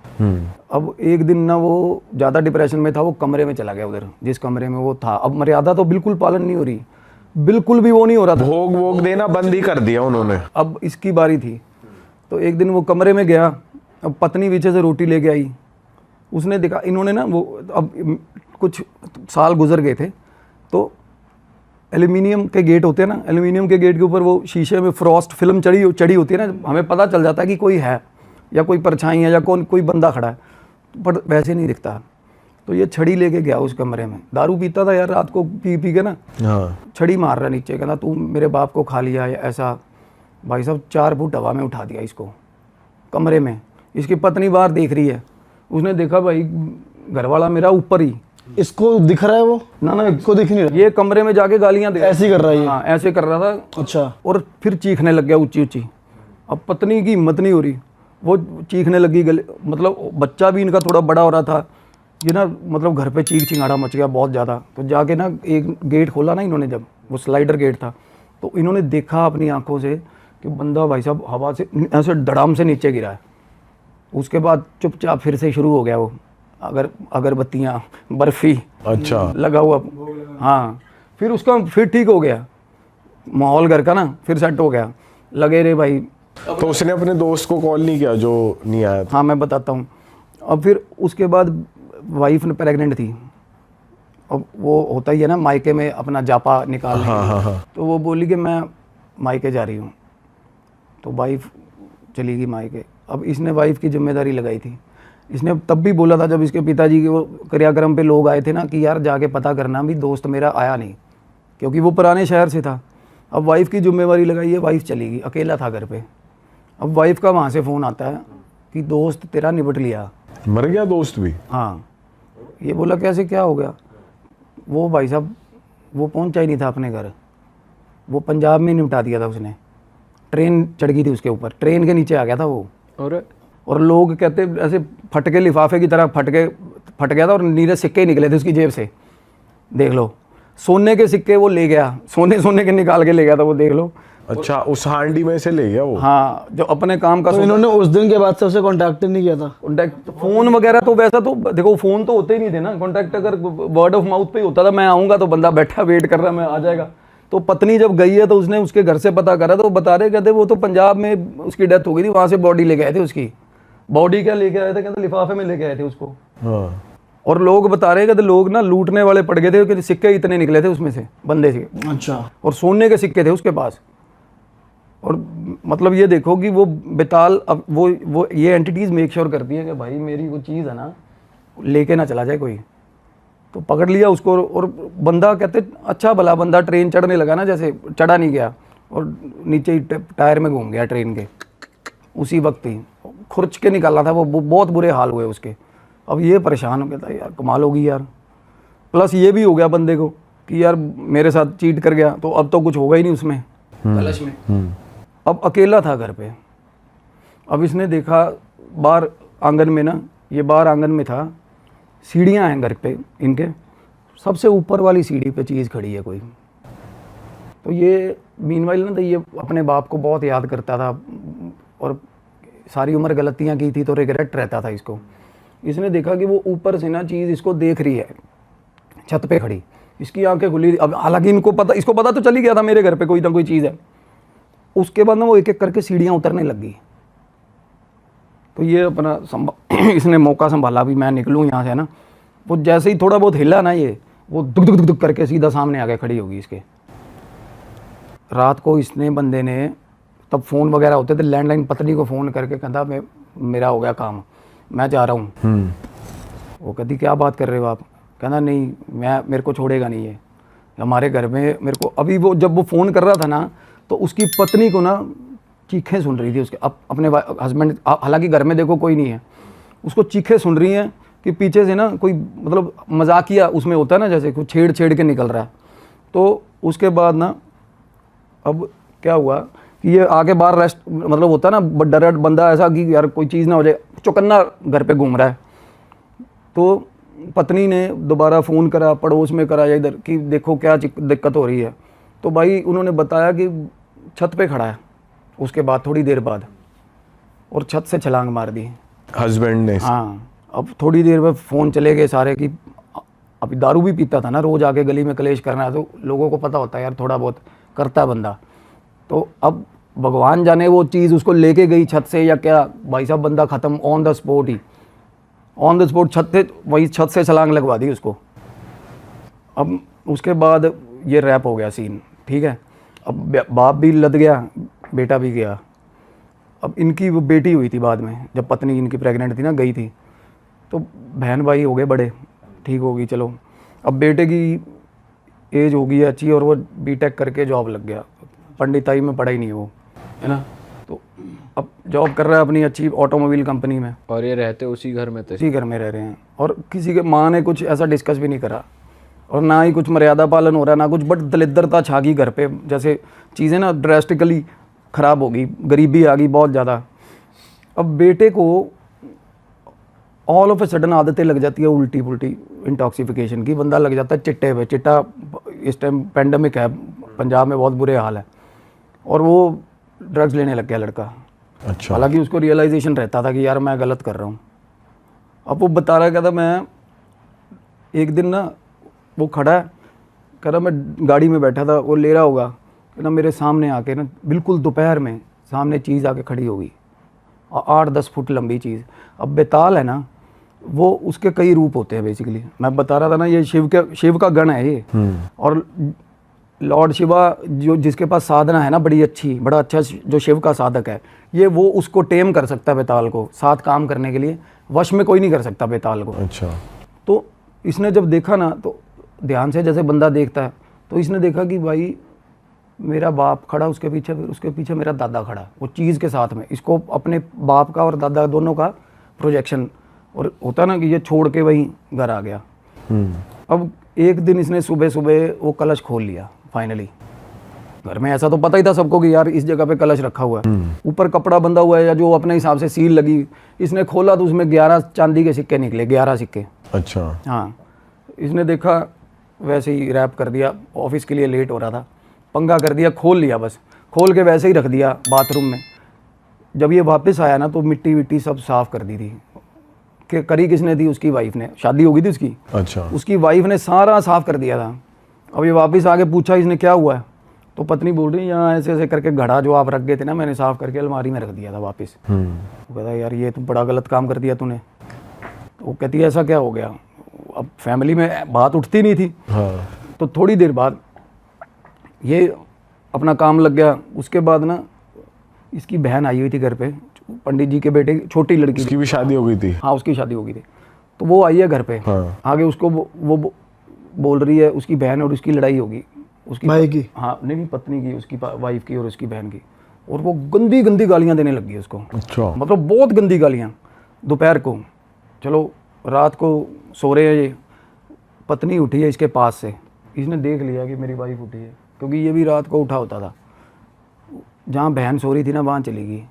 अब एक दिन ना वो ज़्यादा डिप्रेशन में था, वो कमरे में चला गया उधर जिस कमरे में वो था। अब मर्यादा तो बिल्कुल पालन नहीं हो रही, बिल्कुल भी वो नहीं हो रहा था, भोग वोग देना बंद ही कर दिया उन्होंने। अब इसकी बारी थी। तो एक दिन वो कमरे में गया, अब पत्नी पीछे से रोटी लेके आई, उसने देखा इन्होंने ना वो, अब कुछ साल गुजर गए थे, तो एल्युमिनियम के गेट होते हैं ना, एल्युमिनियम के गेट के ऊपर वो शीशे में फ्रॉस्ट फिल्म चढ़ी होती है ना, हमें पता चल जाता है कि कोई है या कोई परछाई है या कोई बंदा खड़ा है, पर वैसे नहीं दिखता। तो ये छड़ी लेके गया उस कमरे में, दारू पीता था यार, रात को पी पी के ना छड़ी मार रहा नीचे, कहना तू मेरे बाप को खा लिया, ऐसा। भाई साहब 4 फुट हवा में उठा दिया इसको कमरे में। इसकी पत्नी बाहर देख रही है, उसने देखा भाई घरवाला मेरा ऊपर ही, इसको दिख रहा है वो, ना इसको दिख नहीं रहा, ये कमरे में जाके गालियां दे, ऐसे ही कर रहा है ये। हाँ ऐसे कर रहा था। अच्छा। और फिर चीखने लग गया ऊंची ऊंची। अब पत्नी की हिम्मत नहीं हो रही, वो चीखने लगी, गले मतलब बच्चा भी इनका थोड़ा बड़ा हो रहा था, ये ना मतलब घर पे चीख चिंगाड़ा मच गया बहुत ज़्यादा। तो जाके ना एक गेट खोला ना इन्होंने, जब वो स्लाइडर गेट था, तो इन्होंने देखा अपनी आंखों से कि बंदा भाई साहब हवा से ऐसे धड़ाम से नीचे गिरा है। उसके बाद चुपचाप फिर से शुरू हो गया वो, अगरबत्तियाँ, बर्फ़ी अच्छा। लगा हुआ। हाँ, फिर उसका फिर ठीक हो गया माहौल घर का ना, फिर सेट हो गया। लगे रे भाई। तो उसने अपने दोस्त को कॉल नहीं किया जो नहीं आया था? हाँ मैं बताता हूँ। अब फिर उसके बाद वाइफ ने प्रेग्नेंट थी, अब वो होता ही है ना मायके में अपना जापा निकालने के लिए। हाँ। तो वो बोली कि मैं मायके जा रही हूँ, तो वाइफ चली गई मायके। अब इसने वाइफ की जिम्मेदारी लगाई थी। इसने तब भी बोला था जब इसके पिताजी के वो क्रियाक्रम पे लोग आए थे ना कि यार जाके पता करना भी दोस्त मेरा आया नहीं, क्योंकि वो पुराने शहर से था। अब वाइफ की जिम्मेवारी लगाई है, वाइफ चली गई, अकेला था घर पे। अब वाइफ का वहाँ से फ़ोन आता है कि दोस्त तेरा निपट लिया। मर गया दोस्त भी? हाँ। ये बोला कैसे, क्या हो गया? वो भाई साहब वो पहुंचा ही नहीं था अपने घर, वो पंजाब में निपटा दिया था उसने। ट्रेन चढ़ गई थी उसके ऊपर, ट्रेन के नीचे आ गया था वो। और लोग कहते ऐसे फटके लिफाफे की तरह फट गया था और नीरे सिक्के निकले थे उसकी जेब से, देख लो। सोने के सिक्के वो ले गया, सोने के निकाल के ले गया था वो, देख लो। अच्छा, उस हांडी में से ले गया वो? हाँ, जो अपने काम का। तो इन्होंने उस दिन के बाद से उसे कांटेक्ट नहीं किया था? कॉन्टैक्ट फ़ोन वगैरह तो वैसा तो देखो, फ़ोन तो होते ही नहीं थे ना। कॉन्टैक्ट अगर वर्ड ऑफ माउथ पे ही होता था, मैं आऊँगा तो बंदा बैठा वेट कर रहा, मैं आ जाएगा। तो पत्नी जब गई है तो उसने उसके घर से पता करा, तो वो बता रहे, कहते वो तो पंजाब में उसकी डेथ हो गई थी, वहाँ से बॉडी लेके आए थे उसकी। बॉडी क्या लेके आए थे, कहते लिफाफे में लेके आए थे उसको। हाँ। और लोग बता रहे, कहते लोग ना लूटने वाले पड़ गए थे, क्योंकि सिक्के इतने निकले थे उसमें से बंदे से। अच्छा। और सोने के सिक्के थे उसके पास। और मतलब ये देखो कि वो बेताल, अब वो ये एंटिटीज़ मेक श्योर करती है कि भाई मेरी वो चीज़ है ना, लेके ना चला जाए कोई। तो पकड़ लिया उसको। और बंदा कहते अच्छा भला बंदा ट्रेन चढ़ने लगा ना, जैसे चढ़ा नहीं गया और नीचे ही टायर में घूम गया ट्रेन के, उसी वक्त ही खुरच के निकाला था वो। बहुत बुरे हाल हुए उसके। अब ये परेशान हो गया था, यार कमाल होगी यार। प्लस ये भी हो गया बंदे को कि यार मेरे साथ चीट कर गया, तो अब तो कुछ होगा ही नहीं उसमें, कलश में। अब अकेला था घर पे। अब इसने देखा बाहर आंगन में ना, ये बाहर आंगन में था, सीढ़ियाँ हैं घर पे इनके, सबसे ऊपर वाली सीढ़ी पे चीज़ खड़ी है कोई। तो ये मीनवाइल ना, तो ये अपने बाप को बहुत याद करता था और सारी उम्र गलतियाँ की थी, तो रिग्रेट रहता था इसको। इसने देखा कि वो ऊपर से ना चीज़ इसको देख रही है, छत पे खड़ी, इसकी आंखें खुली। अब हालांकि इसको पता तो चल ही गया था मेरे घर पे कोई ना कोई चीज़ है। उसके बाद ना वो एक एक करके सीढ़ियाँ उतरने लग गई। तो ये अपना इसने मौका संभाला भी मैं निकलूँ यहाँ से ना। वो जैसे ही थोड़ा बहुत हिला ना, ये वो दुक दुक दुक दुक करके सीधा सामने आके खड़ी होगी इसके। रात को इसने बंदे ने, तब फ़ोन वगैरह होते थे, लैंडलाइन पत्नी को फ़ोन करके कहता मेरा हो गया काम, मैं जा रहा हूँ। वो कहती क्या बात कर रहे हो आप? कहना नहीं, मेरे को छोड़ेगा नहीं ये, हमारे घर में मेरे को। अभी वो जब वो फ़ोन कर रहा था ना, तो उसकी पत्नी को ना चीखें सुन रही थी उसके अपने हस्बैंड। हालांकि घर में देखो कोई नहीं है, उसको चीखें सुन रही हैं कि पीछे से ना कोई, मतलब मजाकिया उसमें होता है ना, जैसे कुछ छेड़ के निकल रहा है। तो उसके बाद ना अब क्या हुआ कि ये आके बाहर रेस्ट, मतलब होता है ना डर बंदा ऐसा कि यार कोई चीज़ ना हो जाए, चौकन्ना घर पे घूम रहा है। तो पत्नी ने दोबारा फ़ोन करा, पड़ोस में करा या इधर, कि देखो क्या दिक्कत हो रही है। तो भाई उन्होंने बताया कि छत पे खड़ा है उसके बाद थोड़ी देर बाद, और छत से छलांग मार दी हस्बैंड ने? हाँ। अब थोड़ी देर में फ़ोन चले गए सारे कि अभी दारू भी पीता था ना, रोज़ आके गली में कलेश करना है, तो लोगों को पता होता है यार थोड़ा बहुत करता है बंदा। तो अब भगवान जाने वो चीज़ उसको लेके गई छत से या क्या, भाई साहब बंदा ख़त्म on the spot he, on the spot वही छत से छलांग लगवा दी उसको। अब उसके बाद ये रैप हो गया सीन, ठीक है। अब बाप भी लद गया, बेटा भी गया। अब इनकी वो बेटी हुई थी बाद में, जब पत्नी इनकी प्रेग्नेंट थी ना, गई थी, तो बहन भाई हो गए बड़े, ठीक होगी चलो। अब बेटे की एज हो गई अच्छी और वो बीटेक करके जॉब लग गया, पंडिताई में पढ़ा ही नहीं वो, है ना। तो अब जॉब कर रहा है अपनी अच्छी ऑटोमोबाइल कंपनी में, और ये रहते उसी घर में थे? उसी घर में रह रहे हैं। और किसी के माँ ने कुछ ऐसा डिस्कस भी नहीं करा, और ना ही कुछ मर्यादा पालन हो रहा है ना कुछ, बट दलिद्रता छा गई घर पे, जैसे चीज़ें ना ड्रेस्टिकली ख़राब हो गई, गरीबी आ गई बहुत ज़्यादा। अब बेटे को ऑल ऑफ ए सडन आदतें लग जाती है उल्टी पुल्टी इंटॉक्सिफिकेशन की, बंदा लग जाता है चिट्टे पे। चिट्टा इस टाइम पेंडेमिक है, पंजाब में बहुत बुरे हाल है, और वो ड्रग्स लेने लग गया लड़का। अच्छा। हालांकि उसको रियलाइजेशन रहता था कि यार मैं गलत कर रहा हूँ। अब वो बता रहा कहता मैं एक दिन ना वो खड़ा है, कह रहा मैं गाड़ी में बैठा था, वो ले रहा होगा, कह रहा मेरे सामने आके ना बिल्कुल दोपहर में सामने चीज़ आके खड़ी होगी, 8-10 फुट लंबी चीज़। अब बेताल है ना, वो उसके कई रूप होते हैं बेसिकली। मैं बता रहा था ना, ये शिव का गण है ये। और लॉर्ड शिवा जो जिसके पास साधना है ना बड़ी अच्छी, बड़ा अच्छा जो शिव का साधक है, ये वो उसको टेम कर सकता है बेताल को, साथ काम करने के लिए। वश में कोई नहीं कर सकता बेताल को। अच्छा। तो इसने जब देखा ना, तो ध्यान से जैसे बंदा देखता है, तो इसने देखा कि भाई मेरा बाप खड़ा उसके पीछे, फिर उसके पीछे मेरा दादा खड़ा, वो चीज़ के साथ में। इसको अपने बाप का और दादा दोनों का प्रोजेक्शन, और होता ना कि ये छोड़ के वहीं घर आ गया। अब एक दिन इसने सुबह सुबह वो कलश खोल लिया फाइनली। घर में ऐसा तो पता ही था सबको कि यार इस जगह पे कलश रखा हुआ है, ऊपर कपड़ा बंधा हुआ है या जो अपने हिसाब से सील लगी। इसने खोला तो उसमें 11 चांदी के सिक्के निकले, 11 सिक्के। अच्छा। हाँ, इसने देखा, वैसे ही रैप कर दिया, ऑफिस के लिए लेट हो रहा था, पंगा कर दिया, खोल लिया, बस खोल के वैसे ही रख दिया बाथरूम में। जब ये वापस आया ना तो मिट्टी विट्टी सब साफ कर दी थी। कि करी किसने थी? उसकी वाइफ ने, शादी हो गई थी उसकी। अच्छा। उसकी वाइफ ने सारा साफ कर दिया था। अब ये वापस आके पूछा इसने क्या हुआ है, तो पत्नी बोल रही यहाँ ऐसे ऐसे करके घड़ा जो आप रख गए थे ना, मैंने साफ करके अलमारी में रख दिया था वापस। वो कहता यार ये तो बड़ा गलत काम कर दिया तूने। तो वो कहती है ऐसा क्या हो गया? अब फैमिली में बात उठती नहीं थी। हाँ। तो थोड़ी देर बाद ये अपना काम लग गया। उसके बाद ना इसकी बहन आई हुई थी घर पे, पंडित जी के बेटे, छोटी लड़की। उसकी भी शादी हो गई थी? हाँ, उसकी शादी हो गई थी। तो वो आई है घर पे। हाँ। आगे उसको वो बोल रही है, उसकी बहन और उसकी लड़ाई होगी, उसकी भाई की? हाँ, नहीं पत्नी की, उसकी वाइफ की और उसकी बहन की। और वो गंदी गंदी गालियाँ देने लगी है उसको। अच्छा। मतलब बहुत गंदी गालियाँ दोपहर को। चलो रात को सो रहे हैं ये, पत्नी उठी है इसके पास से, इसने देख लिया कि मेरी वाइफ उठी है, क्योंकि ये भी रात को उठा होता था। जहाँ बहन सो रही थी ना वहाँ चली गई,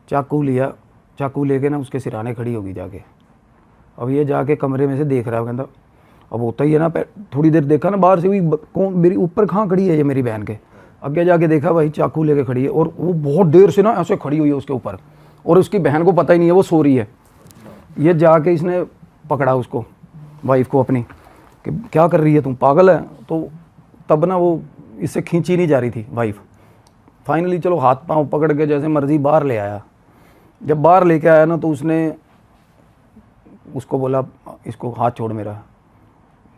चाकू लिया, चाकू लेके ना उसके सिराने खड़ी होगी जाके। अब ये जाके कमरे में से देख रहा है, कहता अब होता ही है ना, थोड़ी देर देखा ना बाहर से भी, कौन मेरी ऊपर कहाँ खड़ी है ये मेरी बहन के। आगे जाके देखा भाई चाकू लेके खड़ी है, और वो बहुत देर से ना ऐसे खड़ी हुई है उसके ऊपर, और उसकी बहन को पता ही नहीं है वो सो रही है। ये जाके इसने पकड़ा उसको, वाइफ को अपनी, कि क्या कर रही है तुम, पागल है? तो तब ना वो इससे खींची नहीं जा रही थी वाइफ। फाइनली चलो हाथ पांव पकड़ के जैसे मर्जी बाहर ले आया। जब बाहर लेके आया ना तो उसने उसको बोला, इसको हाथ छोड़ मेरा।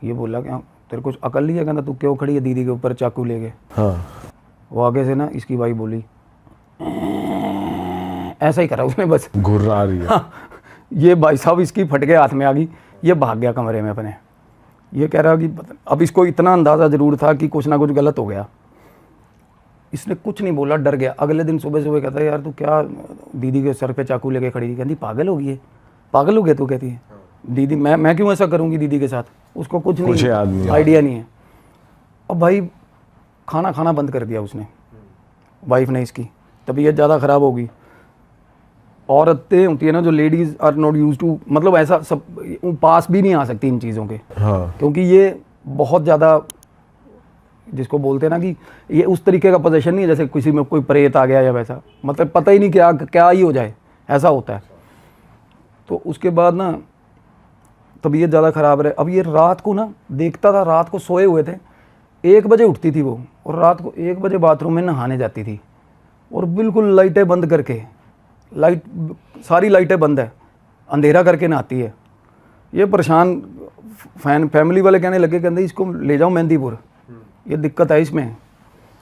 ये बोला क्या तेरे को अकल नहीं है? कहना तू क्यों खड़ी है दीदी के ऊपर चाकू लेके? हाँ। वो आगे से ना इसकी वाइफ बोली, ऐसा ही करा उसने बस, घुर्रा रही है। ये भाई साहब इसकी फट के हाथ में आ गई, ये भाग गया कमरे में अपने। ये कह रहा कि अब इसको इतना अंदाज़ा ज़रूर था कि कुछ ना कुछ गलत हो गया। इसने कुछ नहीं बोला, डर गया। अगले दिन सुबह सुबह कहता है यार तू क्या दीदी के सर पे चाकू लेके खड़ी थी? कहती पागल हो गई है, पागल हो गया तू? कहती है दीदी मैं क्यों ऐसा करूँगी दीदी के साथ? उसको कुछ नहीं, आइडिया नहीं है। अब भाई खाना खाना बंद कर दिया उसने, वाइफ ने इसकी। तबीयत ज़्यादा ख़राब होगी। औरतें होती है ना जो ladies are not use to, मतलब ऐसा सब पास भी नहीं आ सकती इन चीज़ों के। हाँ। क्योंकि ये बहुत ज़्यादा, जिसको बोलते हैं ना कि ये उस तरीके का पोजीशन नहीं है जैसे किसी में कोई प्रेत आ गया या वैसा, मतलब पता ही नहीं क्या क्या ही हो जाए, ऐसा होता है। तो उसके बाद ना तबीयत ज़्यादा ख़राब रहे। अब ये रात को ना देखता था, रात को सोए हुए थे, 1 बजे उठती थी वो, और रात को 1 बजे बाथरूम में नहाने जाती थी, और बिल्कुल लाइटें बंद करके, सारी लाइटें बंद है, अंधेरा करके नहाती है। ये परेशान, फैमिली वाले कहने लगे, कहते इसको ले जाओ मेहंदीपुर, ये दिक्कत है इसमें।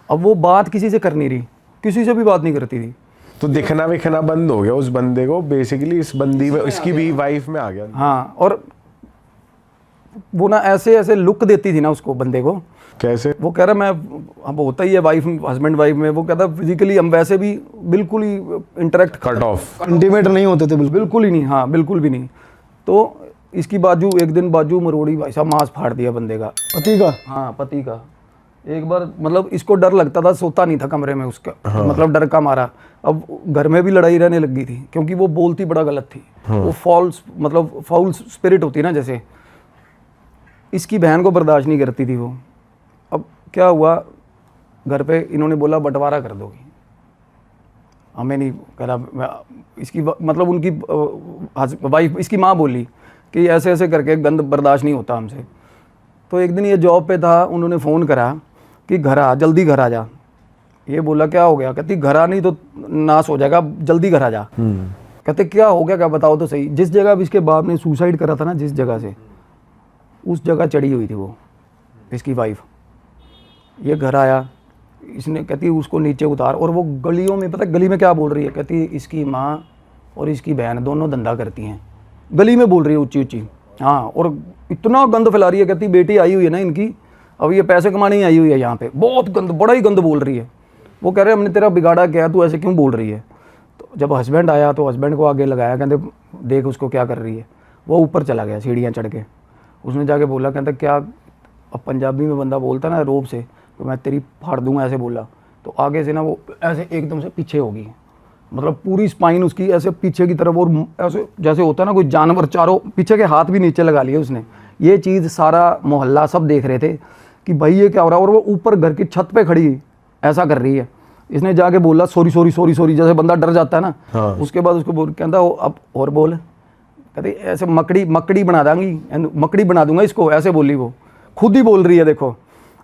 अब वो बात किसी से कर नहीं रही, किसी से भी बात नहीं करती थी। तो दिखना विखना बंद हो गया उस बंदे को, बेसिकली इस बंदी में इसकी भी वाइफ में आ गया। हाँ, और वो ना ऐसे ऐसे लुक देती थी ना उसको, बंदे को। कैसे? वो कह रहा मैं, अब होता ही है वाइफ हस्बैंड वाइफ में, वो कहता फिजिकली हम वैसे भी बिल्कुल ही इंटरेक्ट, कट ऑफ, इंटीमेट नहीं होते थे बिल्कुल? बिल्कुल ही नहीं, हाँ बिल्कुल भी नहीं। तो इसकी बाजू, एक दिन बाजू मरोड़ी, भाई साहब मांस फाड़ दिया बंदे का, पति का? हाँ पति का। एक बार मतलब इसको डर लगता था, सोता नहीं था कमरे में उसका। हाँ। मतलब डर का मारा। अब घर में भी लड़ाई रहने लग गई थी, क्योंकि वो बोलती बड़ा गलत थी। हाँ। वो फॉल्स, मतलब फाउल स्पिरिट होती ना जैसे, इसकी बहन को बर्दाश्त नहीं करती थी वो। अब क्या हुआ, घर पे इन्होंने बोला बंटवारा कर दोगी। हमें नहीं कह रहा इसकी मतलब उनकी वाइफ इसकी माँ बोली कि ऐसे ऐसे करके गंद बर्दाश्त नहीं होता हमसे। तो एक दिन ये जॉब पे था, उन्होंने फ़ोन करा कि घर आ, जल्दी घर आ जा। ये बोला क्या हो गया? कहती घर आ नहीं तो नाश हो जाएगा, जल्दी घर आ जा। कहते क्या हो गया, क्या बताओ तो सही। जिस जगह इसके बाप ने सुसाइड करा था ना, जिस जगह से, उस जगह चढ़ी हुई थी वो इसकी वाइफ। ये घर आया, इसने कहती उसको नीचे उतार, और वो गलियों में, पता गली में क्या बोल रही है? कहती इसकी माँ और इसकी बहन दोनों धंधा करती हैं। गली में बोल रही है ऊंची ऊंची, हाँ, और इतना गंद फैला रही है। कहती बेटी आई हुई है ना इनकी, अब ये पैसे कमाने ही आई हुई है यहाँ पे, बहुत गंद, बड़ा ही गंद बोल रही है। वो कह रहे हमने तेरा बिगाड़ा क्या, तू ऐसे क्यों बोल रही है? तो जब हस्बैंड आया तो हस्बैंड को आगे लगाया, कहते देख उसको क्या कर रही है। वो ऊपर चला गया सीढ़ियाँ चढ़ के, उसने जाके बोला, कहता क्या, अब पंजाबी में बंदा बोलता ना रोब से, तो मैं तेरी फाड़ दूंगा, ऐसे बोला। तो आगे से ना वो ऐसे एकदम से पीछे होगी, मतलब पूरी स्पाइन उसकी ऐसे पीछे की तरफ, और ऐसे जैसे होता है ना कोई जानवर, चारों पीछे के हाथ भी नीचे लगा लिए उसने। ये चीज़ सारा मोहल्ला सब देख रहे थे कि भाई ये क्या हो रहा है, और वो ऊपर घर की छत पे खड़ी ऐसा कर रही है। इसने जाके बोला सॉरी सॉरी सॉरी सॉरी, जैसे बंदा डर जाता है ना। हाँ। उसके बाद उसको बोल, कहता अब और बोल। कहते ऐसे मकड़ी बना दूंगी, मकड़ी बना दूंगा इसको, ऐसे बोली वो, खुद ही बोल रही है देखो।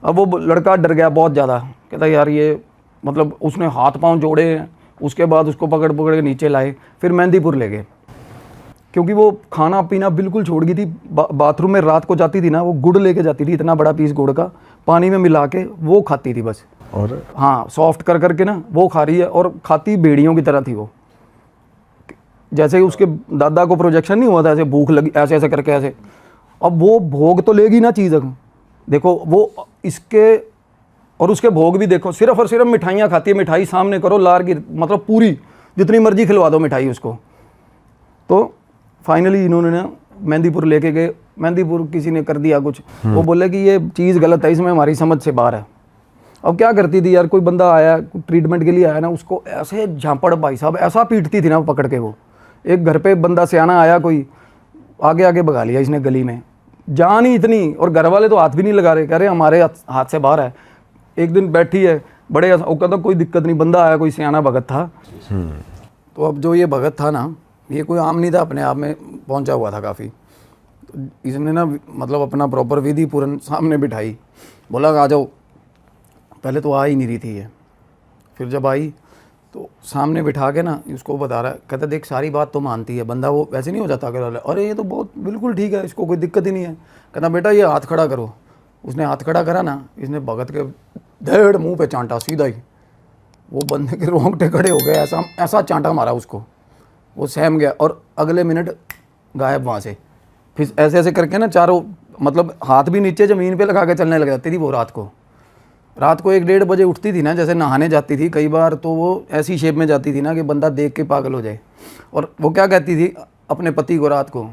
अब वो लड़का डर गया बहुत ज़्यादा, कहता यार ये मतलब, उसने हाथ पांव जोड़े, उसके बाद उसको पकड़ पकड़ के नीचे लाए, फिर मेहंदीपुर ले गए, क्योंकि वो खाना पीना बिल्कुल छोड़ गई थी। बाथरूम में रात को जाती थी ना, वो गुड़ लेके जाती थी, इतना बड़ा पीस गुड़ का पानी में मिला के वो खाती थी बस। और हाँ, सॉफ्ट कर करके ना वो खा रही है, और खाती भेड़ियों की तरह थी वो। जैसे उसके दादा को प्रोजेक्शन नहीं हुआ था, ऐसे भूख लगी, ऐसे ऐसे करके ऐसे। अब वो भोग तो लेगी ना चीज़, देखो वो इसके और उसके भोग भी देखो, सिर्फ और सिर्फ मिठाइयाँ खाती है। मिठाई सामने करो, लार की मतलब पूरी जितनी मर्जी खिलवा दो मिठाई उसको। तो फाइनली इन्होंने ना मेहंदीपुर लेके गए। मेहंदीपुर किसी ने कर दिया कुछ, वो बोले कि ये चीज़ गलत है, इसमें हमारी समझ से बाहर है। अब क्या करती थी यार, कोई बंदा आया ट्रीटमेंट के लिए आया ना, उसको ऐसे झांपड़, भाई साहब ऐसा पीटती थी ना वो पकड़ के। वो एक घर पे बंदा सियाना आया कोई, आगे आगे भगा लिया इसने गली में, जान ही इतनी, और घर वाले तो हाथ भी नहीं लगा रहे, कह रहे हमारे हाथ से बाहर है। एक दिन बैठी है बड़े, वो कहता कोई दिक्कत नहीं, बंदा आया कोई सियाना भगत था। तो अब जो ये भगत था ना, ये कोई आम नहीं था, अपने आप में पहुंचा हुआ था काफ़ी। तो इसने ना मतलब अपना प्रॉपर विधि पूरन सामने बिठाई, बोला आ जाओ। पहले तो आ ही नहीं रही थी ये, फिर जब आई तो सामने बिठा के ना उसको बता रहा है, कहता देख सारी बात तो मानती है। बंदा वो वैसे नहीं हो जाता, अरे ये तो बहुत बिल्कुल ठीक है, इसको कोई दिक्कत ही नहीं है। कहता बेटा ये हाथ खड़ा करो। उसने हाथ खड़ा करा ना, इसने भगत के धड़ मुंह पे चांटा सीधा ही। वो बंदे के रोंगटे खड़े हो गए, ऐसा ऐसा चांटा मारा उसको, वो सहम गया, और अगले मिनट गायब वहाँ से। फिर ऐसे ऐसे करके ना चारों, मतलब हाथ भी नीचे ज़मीन पे लगा के चलने लग जाती थी वो। रात को 1-1:30 बजे उठती थी ना, जैसे नहाने जाती थी कई बार, तो वो ऐसी शेप में जाती थी ना कि बंदा देख के पागल हो जाए। और वो क्या कहती थी अपने पति को रात को,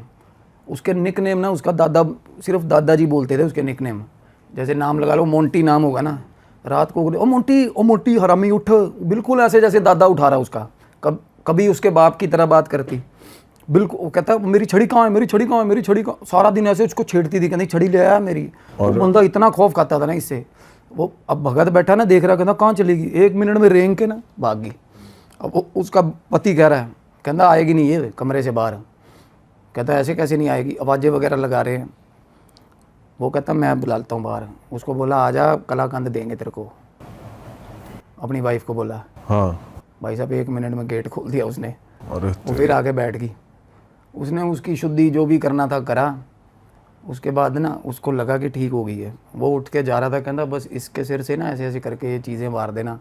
उसके निक नेम ना, उसका दादा, सिर्फ दादाजी बोलते थे उसके निक नेम। जैसे नाम लगा लो, मोंटी नाम होगा ना, रात को ओ मोंटी हरामी उठ, बिल्कुल ऐसे जैसे दादा उठा रहा उसका। कभी उसके बाप की तरह बात करती, बिल्कुल। वो कहता मेरी छड़ी कहाँ है, मेरी छड़ी कहाँ है, मेरी छड़ी कहाँ। सारा दिन ऐसे उसको छेड़ती थी, कहती छड़ी ले आया मेरी। और बंदा इतना खौफ खाता था ना इससे। वो अब भगत बैठा ना देख रहा, कहता कहाँ चलेगी, 1 मिनट में रेंग के ना भाग गई। अब उसका पति कह रहा है, कहता आएगी नहीं ये कमरे से बाहर। कहता ऐसे कैसे नहीं आएगी, आवाज़ें वगैरह लगा रहे हैं। वो कहता मैं बुलाता हूँ बाहर। उसको बोला आजा, कलाकंद देंगे तेरे को। अपनी वाइफ को बोला। हाँ भाई साहब 1 मिनट में गेट खोल दिया उसने, और वो फिर आके बैठ गई। उसने उसकी शुद्धि जो भी करना था करा। उसके बाद ना उसको लगा कि ठीक हो गई है। वो उठ के जा रहा था, कहता बस इसके सिर से ना ऐसे ऐसे करके ये चीज़ें मार देना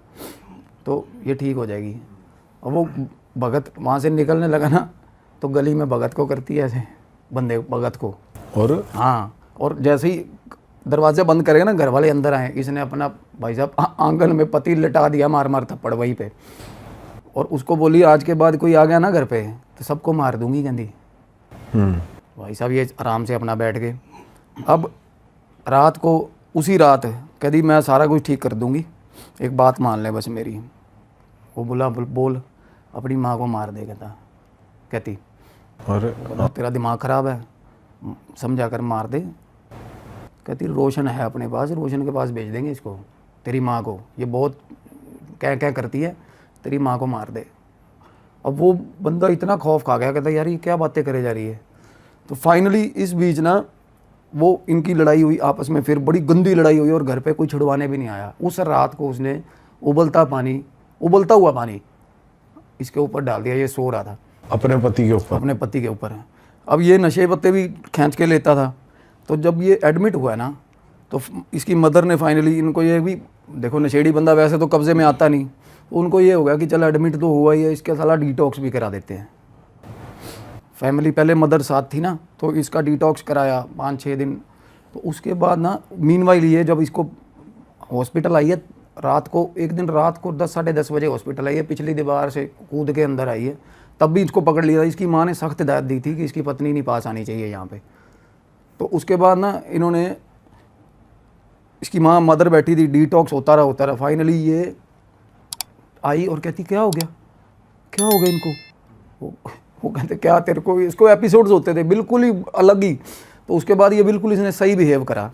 तो ये ठीक हो जाएगी। और वो भगत वहाँ से निकलने लगा ना, तो गली में भगत को करती है ऐसे, बंदे भगत को। और हाँ, और जैसे ही दरवाज़ा बंद करेगा ना, घर वाले अंदर आए, इसने अपना भाई साहब आंगन में पति लटा दिया, मार मार थप्पड़ वहीं पे। और उसको बोली आज के बाद कोई आ गया ना घर पे तो सबको मार दूंगी, कहती। भाई साहब ये आराम से अपना बैठ गए। अब रात को, उसी रात कहती मैं सारा कुछ ठीक कर दूंगी, एक बात मान ले बस मेरी। वो बोला बोल। अपनी माँ को मार दे, कहती और तेरा दिमाग ख़राब है, समझा कर मार दे। कहती रोशन है अपने पास, रोशन के पास भेज देंगे इसको, तेरी माँ को। ये बहुत क्या क्या करती है, तेरी माँ को मार दे। अब वो बंदा इतना खौफ खा गया, कहता यार ये क्या बातें करे जा रही है। तो फाइनली इस बीच ना वो इनकी लड़ाई हुई आपस में, फिर बड़ी गंदी लड़ाई हुई और घर पे कोई छुड़वाने भी नहीं आया। उस रात को उसने उबलता हुआ पानी इसके ऊपर डाल दिया, ये सो रहा था अपने पति के ऊपर? अपने पति के ऊपर है। अब ये नशे पत्ते भी खींच के लेता था। तो जब ये एडमिट हुआ ना तो इसकी मदर ने फाइनली, इनको ये भी देखो नशेड़ी बंदा वैसे तो कब्जे में आता नहीं, तो उनको ये हो गया कि चल एडमिट तो हुआ ही है, इसके साला डिटॉक्स भी करा देते हैं। फैमिली पहले मदर साथ थी ना, तो इसका डिटॉक्स कराया 5-6 दिन। तो उसके बाद ना मीनवाइल ये जब इसको हॉस्पिटल आई है रात को, एक दिन रात को 10 साढ़े 10 बजे हॉस्पिटल आई है, पिछली दीवार से कूद के अंदर आई है, तब भी इसको पकड़ लिया। इसकी माँ ने सख्त हिदायत दी थी कि इसकी पत्नी नहीं पास आनी चाहिए यहाँ पे। तो उसके बाद ना इन्होंने, इसकी माँ मदर बैठी थी, डिटॉक्स होता रहा। फाइनली ये आई और कहती क्या हो गया इनको। वो कहते क्या तेरे को, इसको एपिसोड्स होते थे बिल्कुल ही अलग ही। तो उसके बाद ये बिल्कुल इसने सही बिहेव करा।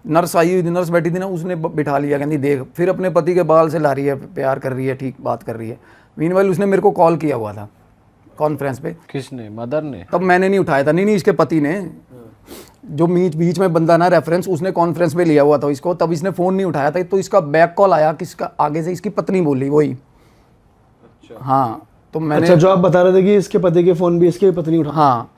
नर्स आई हुई थी, नर्स बैठी थी ना, उसने बिठा लिया, कहती देख, फिर अपने पति के बाल से ला रही है, प्यार कर रही है, ठीक बात कर रही है। मीनवाइल उसने मेरे को कॉल किया हुआ था कॉन्फ्रेंस पे। किसने? मदर ने? तब मैंने नहीं उठाया था, नहीं इसके पति ने, जो बीच में बंदा ना रेफरेंस, उसने कॉन्फ्रेंस पे लिया हुआ था इसको, तब इसने फ़ोन नहीं उठाया था। तो इसका बैक कॉल आया, किसका, आगे से इसकी पत्नी बोली वही। अच्छा। हाँ, तो मैंने, अच्छा, जो आप बता रहे थे कि इसके पति के फ़ोन भी इसकी पत्नी उठा। हाँ,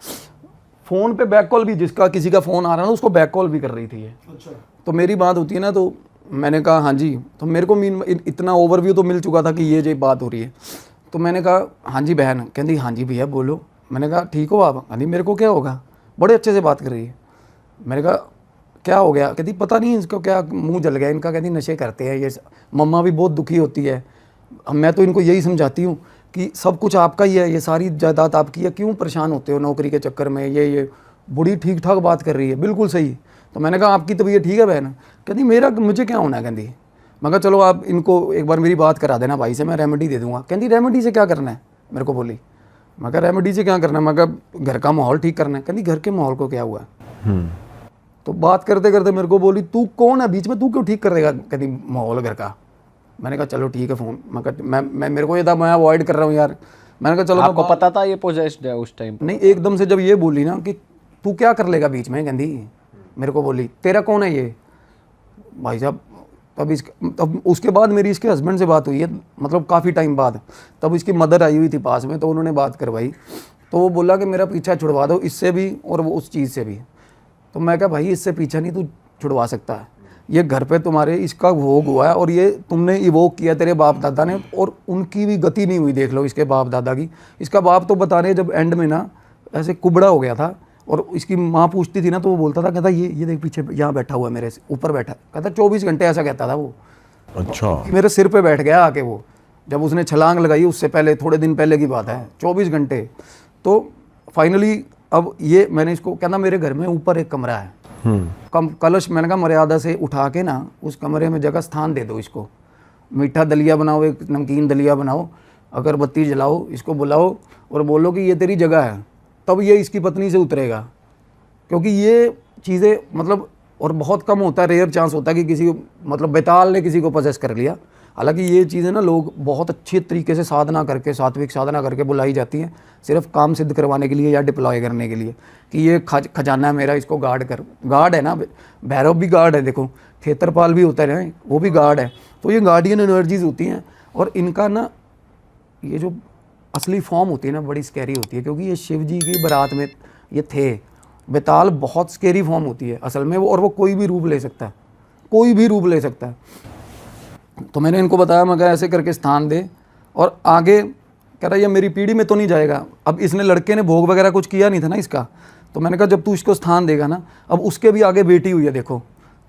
फ़ोन पे बैक कॉल भी, जिसका किसी का फ़ोन आ रहा ना उसको बैक कॉल भी कर रही थी ये। अच्छा। तो मेरी बात होती है ना, तो मैंने कहा हाँ जी। तो मेरे को इतना ओवरव्यू तो मिल चुका था कि ये बात हो रही है। तो मैंने कहा हाँ जी बहन, कहती हाँ जी भैया बोलो। मैंने कहा ठीक हो आप? कहती मेरे को क्या होगा, बड़े अच्छे से बात कर रही है। मैंने कहा क्या हो गया? कहती पता नहीं इसको क्या मुंह जल गया इनका, कहती नशे करते हैं ये, मम्मा भी बहुत दुखी होती है। मैं तो इनको यही समझाती हूँ कि सब कुछ आपका ही है, ये सारी जायदाद आपकी है, क्यों परेशान होते हो नौकरी के चक्कर में। ये बड़ी ठीक ठाक बात कर रही है, बिल्कुल सही। तो मैंने कहा आपकी तबीयत ठीक है बहन? कहती मुझे क्या होना है। कहती मैं कहा चलो आप इनको एक बार मेरी बात करा देना भाई से, मैं रेमेडी दे दूँगा। कहती रेमेडी से क्या करना है, मेरे को बोली। मैं कहा रेमेडी से क्या करना है, मैं कहा घर का माहौल ठीक करना है। कहती घर के माहौल को क्या हुआ है? तो बात करते करते मेरे को बोली तू कौन है बीच में, तू क्यों ठीक कर देगा कहती माहौल घर का। मैंने कहा चलो ठीक है फ़ोन। मैं मेरे को ये था मैं अवॉइड कर रहा हूँ यार। मैंने कहा चलो, आपको पता था ये पोजेस्ड है उस टाइम? नहीं, एकदम से जब ये बोली ना कि तू क्या कर लेगा बीच में, कहती मेरे को बोली तेरा कौन है ये भाई साहब। तब उसके बाद मेरी इसके हस्बैंड से बात हुई है, मतलब काफ़ी टाइम बाद। तब इसकी मदर आई हुई थी पास में, तो उन्होंने बात करवाई। तो वो बोला कि मेरा पीछा छुड़वा दो इससे भी और वो उस चीज़ से भी। तो मैं कहा भाई इससे पीछा नहीं तू छुड़वा सकता है, ये घर पे तुम्हारे इसका भोग हुआ है और ये तुमने इवोक किया तेरे बाप दादा ने, और उनकी भी गति नहीं हुई। देख लो इसके बाप दादा की। इसका बाप तो बता रहे जब एंड में ना ऐसे कुबड़ा हो गया था और इसकी माँ पूछती थी ना तो वो बोलता था, कहता ये देख पीछे यहाँ बैठा हुआ है, मेरे ऊपर बैठा, कहता 24 घंटे ऐसा कहता था वो। अच्छा। मेरे सिर पे बैठ गया आके वो, जब उसने छलांग लगाई उससे पहले थोड़े दिन पहले की बात है, 24 घंटे। तो फाइनली अब ये मैंने इसको कहना मेरे घर में ऊपर एक कमरा है, कलश, मैंने कहा मर्यादा से उठा के ना उस कमरे में जगह स्थान दे दो इसको, मीठा दलिया बनाओ, एक नमकीन दलिया बनाओ, अगरबत्ती जलाओ, इसको बुलाओ और बोलो कि ये तेरी जगह है, तब ये इसकी पत्नी से उतरेगा। क्योंकि ये चीज़ें मतलब, और बहुत कम होता है, रेयर चांस होता है कि किसी को मतलब बेताल ने किसी को पजेस कर लिया। हालांकि ये चीज़ें ना लोग बहुत अच्छे तरीके से साधना करके, सात्विक साधना करके बुलाई जाती हैं, सिर्फ काम सिद्ध करवाने के लिए या डिप्लॉय करने के लिए कि ये खजाना है मेरा, इसको गार्ड कर। गार्ड है ना, भैरव भी गार्ड है, देखो खेतरपाल भी होता है ना, वो भी गार्ड है। तो ये गार्डियन एनर्जीज होती हैं और इनका ना ये जो असली फॉर्म होती है ना बड़ी स्कैरी होती है, क्योंकि ये शिव जी की बारात में ये थे। बेताल बहुत स्कैरी फॉर्म होती है असल में वो, और वो कोई भी रूप ले सकता है, कोई भी रूप ले सकता है। तो मैंने इनको बताया, मैं कहा ऐसे करके स्थान दे, और आगे कह रहा ये मेरी पीढ़ी में तो नहीं जाएगा। अब इसने लड़के ने भोग वगैरह कुछ किया नहीं था ना इसका, तो मैंने कहा जब तू इसको स्थान देगा ना, अब उसके भी आगे बेटी हुई है देखो।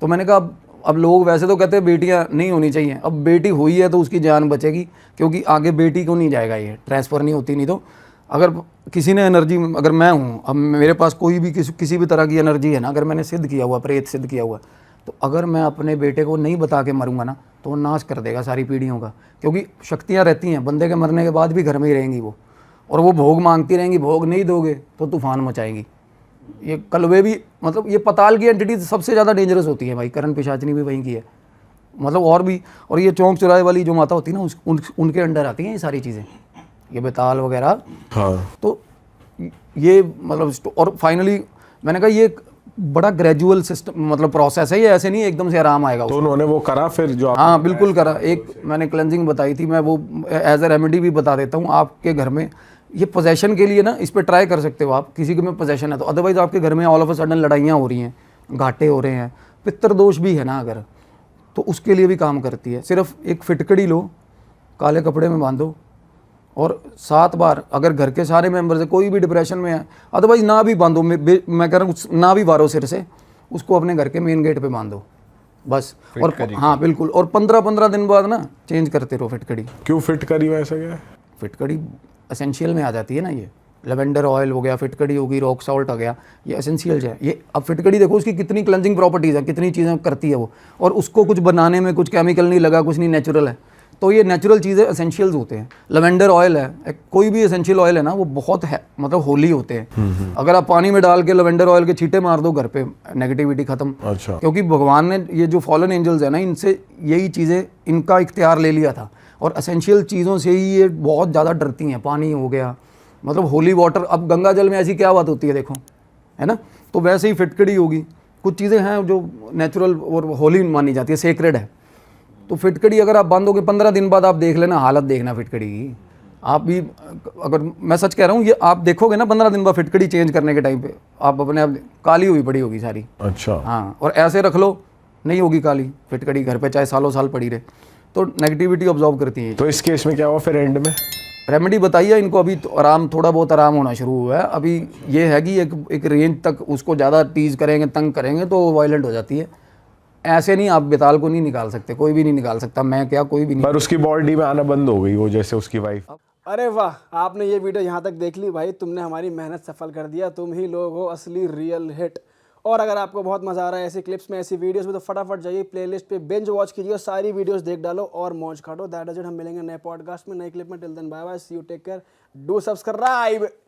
तो मैंने कहा अब लोग वैसे तो कहते हैं बेटियां नहीं होनी चाहिए, अब बेटी हुई है तो उसकी जान बचेगी, क्योंकि आगे बेटी को नहीं जाएगा, ये ट्रांसफ़र नहीं होती। नहीं तो अगर किसी ने एनर्जी, अगर मैं हूँ, अब मेरे पास कोई भी किसी भी तरह की एनर्जी है ना, अगर मैंने सिद्ध किया हुआ, प्रेत सिद्ध किया हुआ, तो अगर मैं अपने बेटे को नहीं बता के मरूंगा ना तो वो नाश कर देगा सारी पीढ़ियों का। क्योंकि शक्तियाँ रहती हैं, बंदे के मरने के बाद भी घर में ही रहेंगी वो, और वो भोग मांगती रहेंगी, भोग नहीं दोगे तो तूफान मचाएंगी। ये कलवे भी, मतलब ये पताल की एंटिटी सबसे ज़्यादा डेंजरस होती है भाई, करण पिशाचनी भी वहीं की है, मतलब और भी। और ये चौंक चौराहे वाली जो माता होती है ना उनके अंडर आती हैं ये सारी चीज़ें। ये बेताल वगैरह। हाँ तो ये मतलब और फाइनली मैंने कहा ये एक बड़ा ग्रेजुअल सिस्टम मतलब प्रोसेस है, ये ऐसे नहीं एकदम से आराम आएगा। तो उन्होंने वो करा फिर जो आप हाँ बिल्कुल करा। एक मैंने क्लेंजिंग बताई थी, मैं वो एज ए रेमेडी भी बता देता हूँ आपके घर में। ये पोजेशन के लिए ना इस पे ट्राई कर सकते हो आप, किसी के में पोजेशन है तो। अदरवाइज आपके घर में ऑल ऑफ अ सडन लड़ाइयाँ हो रही हैं, घाटे हो रहे हैं, पितर दोष भी है ना अगर, तो उसके लिए भी काम करती है। सिर्फ एक फिटकड़ी लो, काले कपड़े में बांधो और 7 बार, अगर घर के सारे मेंबर से कोई भी डिप्रेशन में है, अदरवाइज ना भी बांधो, मैं कह रहा हूँ ना भी वारो सिर से, उसको अपने घर के मेन गेट पे बांधो बस। और हाँ बिल्कुल, और 15-15 दिन बाद ना चेंज करते रहो फिटकड़ी। क्यों फिट करी में ऐसा क्या है? फिटकड़ी एसेंशियल में आ जाती है ना, ये लेवेंडर ऑयल हो गया, फिटकड़ी होगी, रॉक सॉल्ट हो गया, ये एसेंशियल है। ये अब फिटकड़ी देखो उसकी कितनी क्लेंजिंग प्रॉपर्टीज़ है, कितनी चीज़ें करती है वो, और उसको कुछ बनाने में कुछ केमिकल नहीं लगा, कुछ नहीं, नेचुरल है। तो ये नेचुरल चीज़ें एसेंशियल्स होते हैं। लेवेंडर ऑयल है, कोई भी एसेंशियल ऑयल है ना, वो बहुत है मतलब होली होते हैं। अगर आप पानी में डाल के लेवेंडर ऑयल के छींटे मार दो घर पे, नेगेटिविटी खत्म। अच्छा। क्योंकि भगवान ने ये जो फॉलन एंजल्स है ना, इनसे यही चीज़ें इनका इख्तियार ले लिया था, और एसेंशियल चीज़ों से ही ये बहुत ज़्यादा डरती हैं। पानी हो गया मतलब होली वाटर, अब गंगा जल में ऐसी क्या बात होती है देखो, है ना। तो वैसे ही फिटकड़ी होगी, कुछ चीज़ें हैं जो नेचुरल और होली मानी जाती है, सेक्रेड है। तो फिटकड़ी अगर आप बांधोगे 15 दिन बाद आप देख लेना हालत देखना फिटकड़ी की। आप भी अगर मैं सच कह रहा हूँ, ये आप देखोगे ना 15 दिन बाद फिटकड़ी चेंज करने के टाइम पे आप अपने आप काली हुई पड़ी होगी सारी। अच्छा। हाँ, और ऐसे रख लो नहीं होगी काली फिटकड़ी घर पे, चाहे सालों साल पड़ी रहे। तो नेगेटिविटी ऑब्जॉर्व करती है। तो इस केस में क्या हुआ फिर एंड में? रेमेडी बताइए इनको, अभी तो आराम, थोड़ा बहुत आराम होना शुरू हुआ है। अभी ये है कि एक रेंज तक उसको ज़्यादा टीज करेंगे, तंग करेंगे तो वायलेंट हो जाती है। ऐसे नहीं, आप बेताल को नहीं निकाल सकते, कोई भी नहीं निकाल सकता, मैं क्या कोई भी नहीं। पर उसकी बॉडी में आना बंद हो गई वो, जैसे उसकी वाइफ। अरे वाह, आपने ये वीडियो यहाँ तक देख ली भाई, तुमने हमारी मेहनत सफल कर दिया। तुम ही लोग हो असली रियल हिट। और अगर आपको बहुत मजा आ रहा है ऐसी क्लिप्स में, ऐसी वीडियोस में, तो फटाफट जाइए प्लेलिस्ट पे, बिंज वॉच कीजिए, सारी वीडियोस देख डालो और मौज काटो। That is it. हम मिलेंगे नए पॉडकास्ट में, नई क्लिप में। Till then bye bye, see you, take care, do subscribe.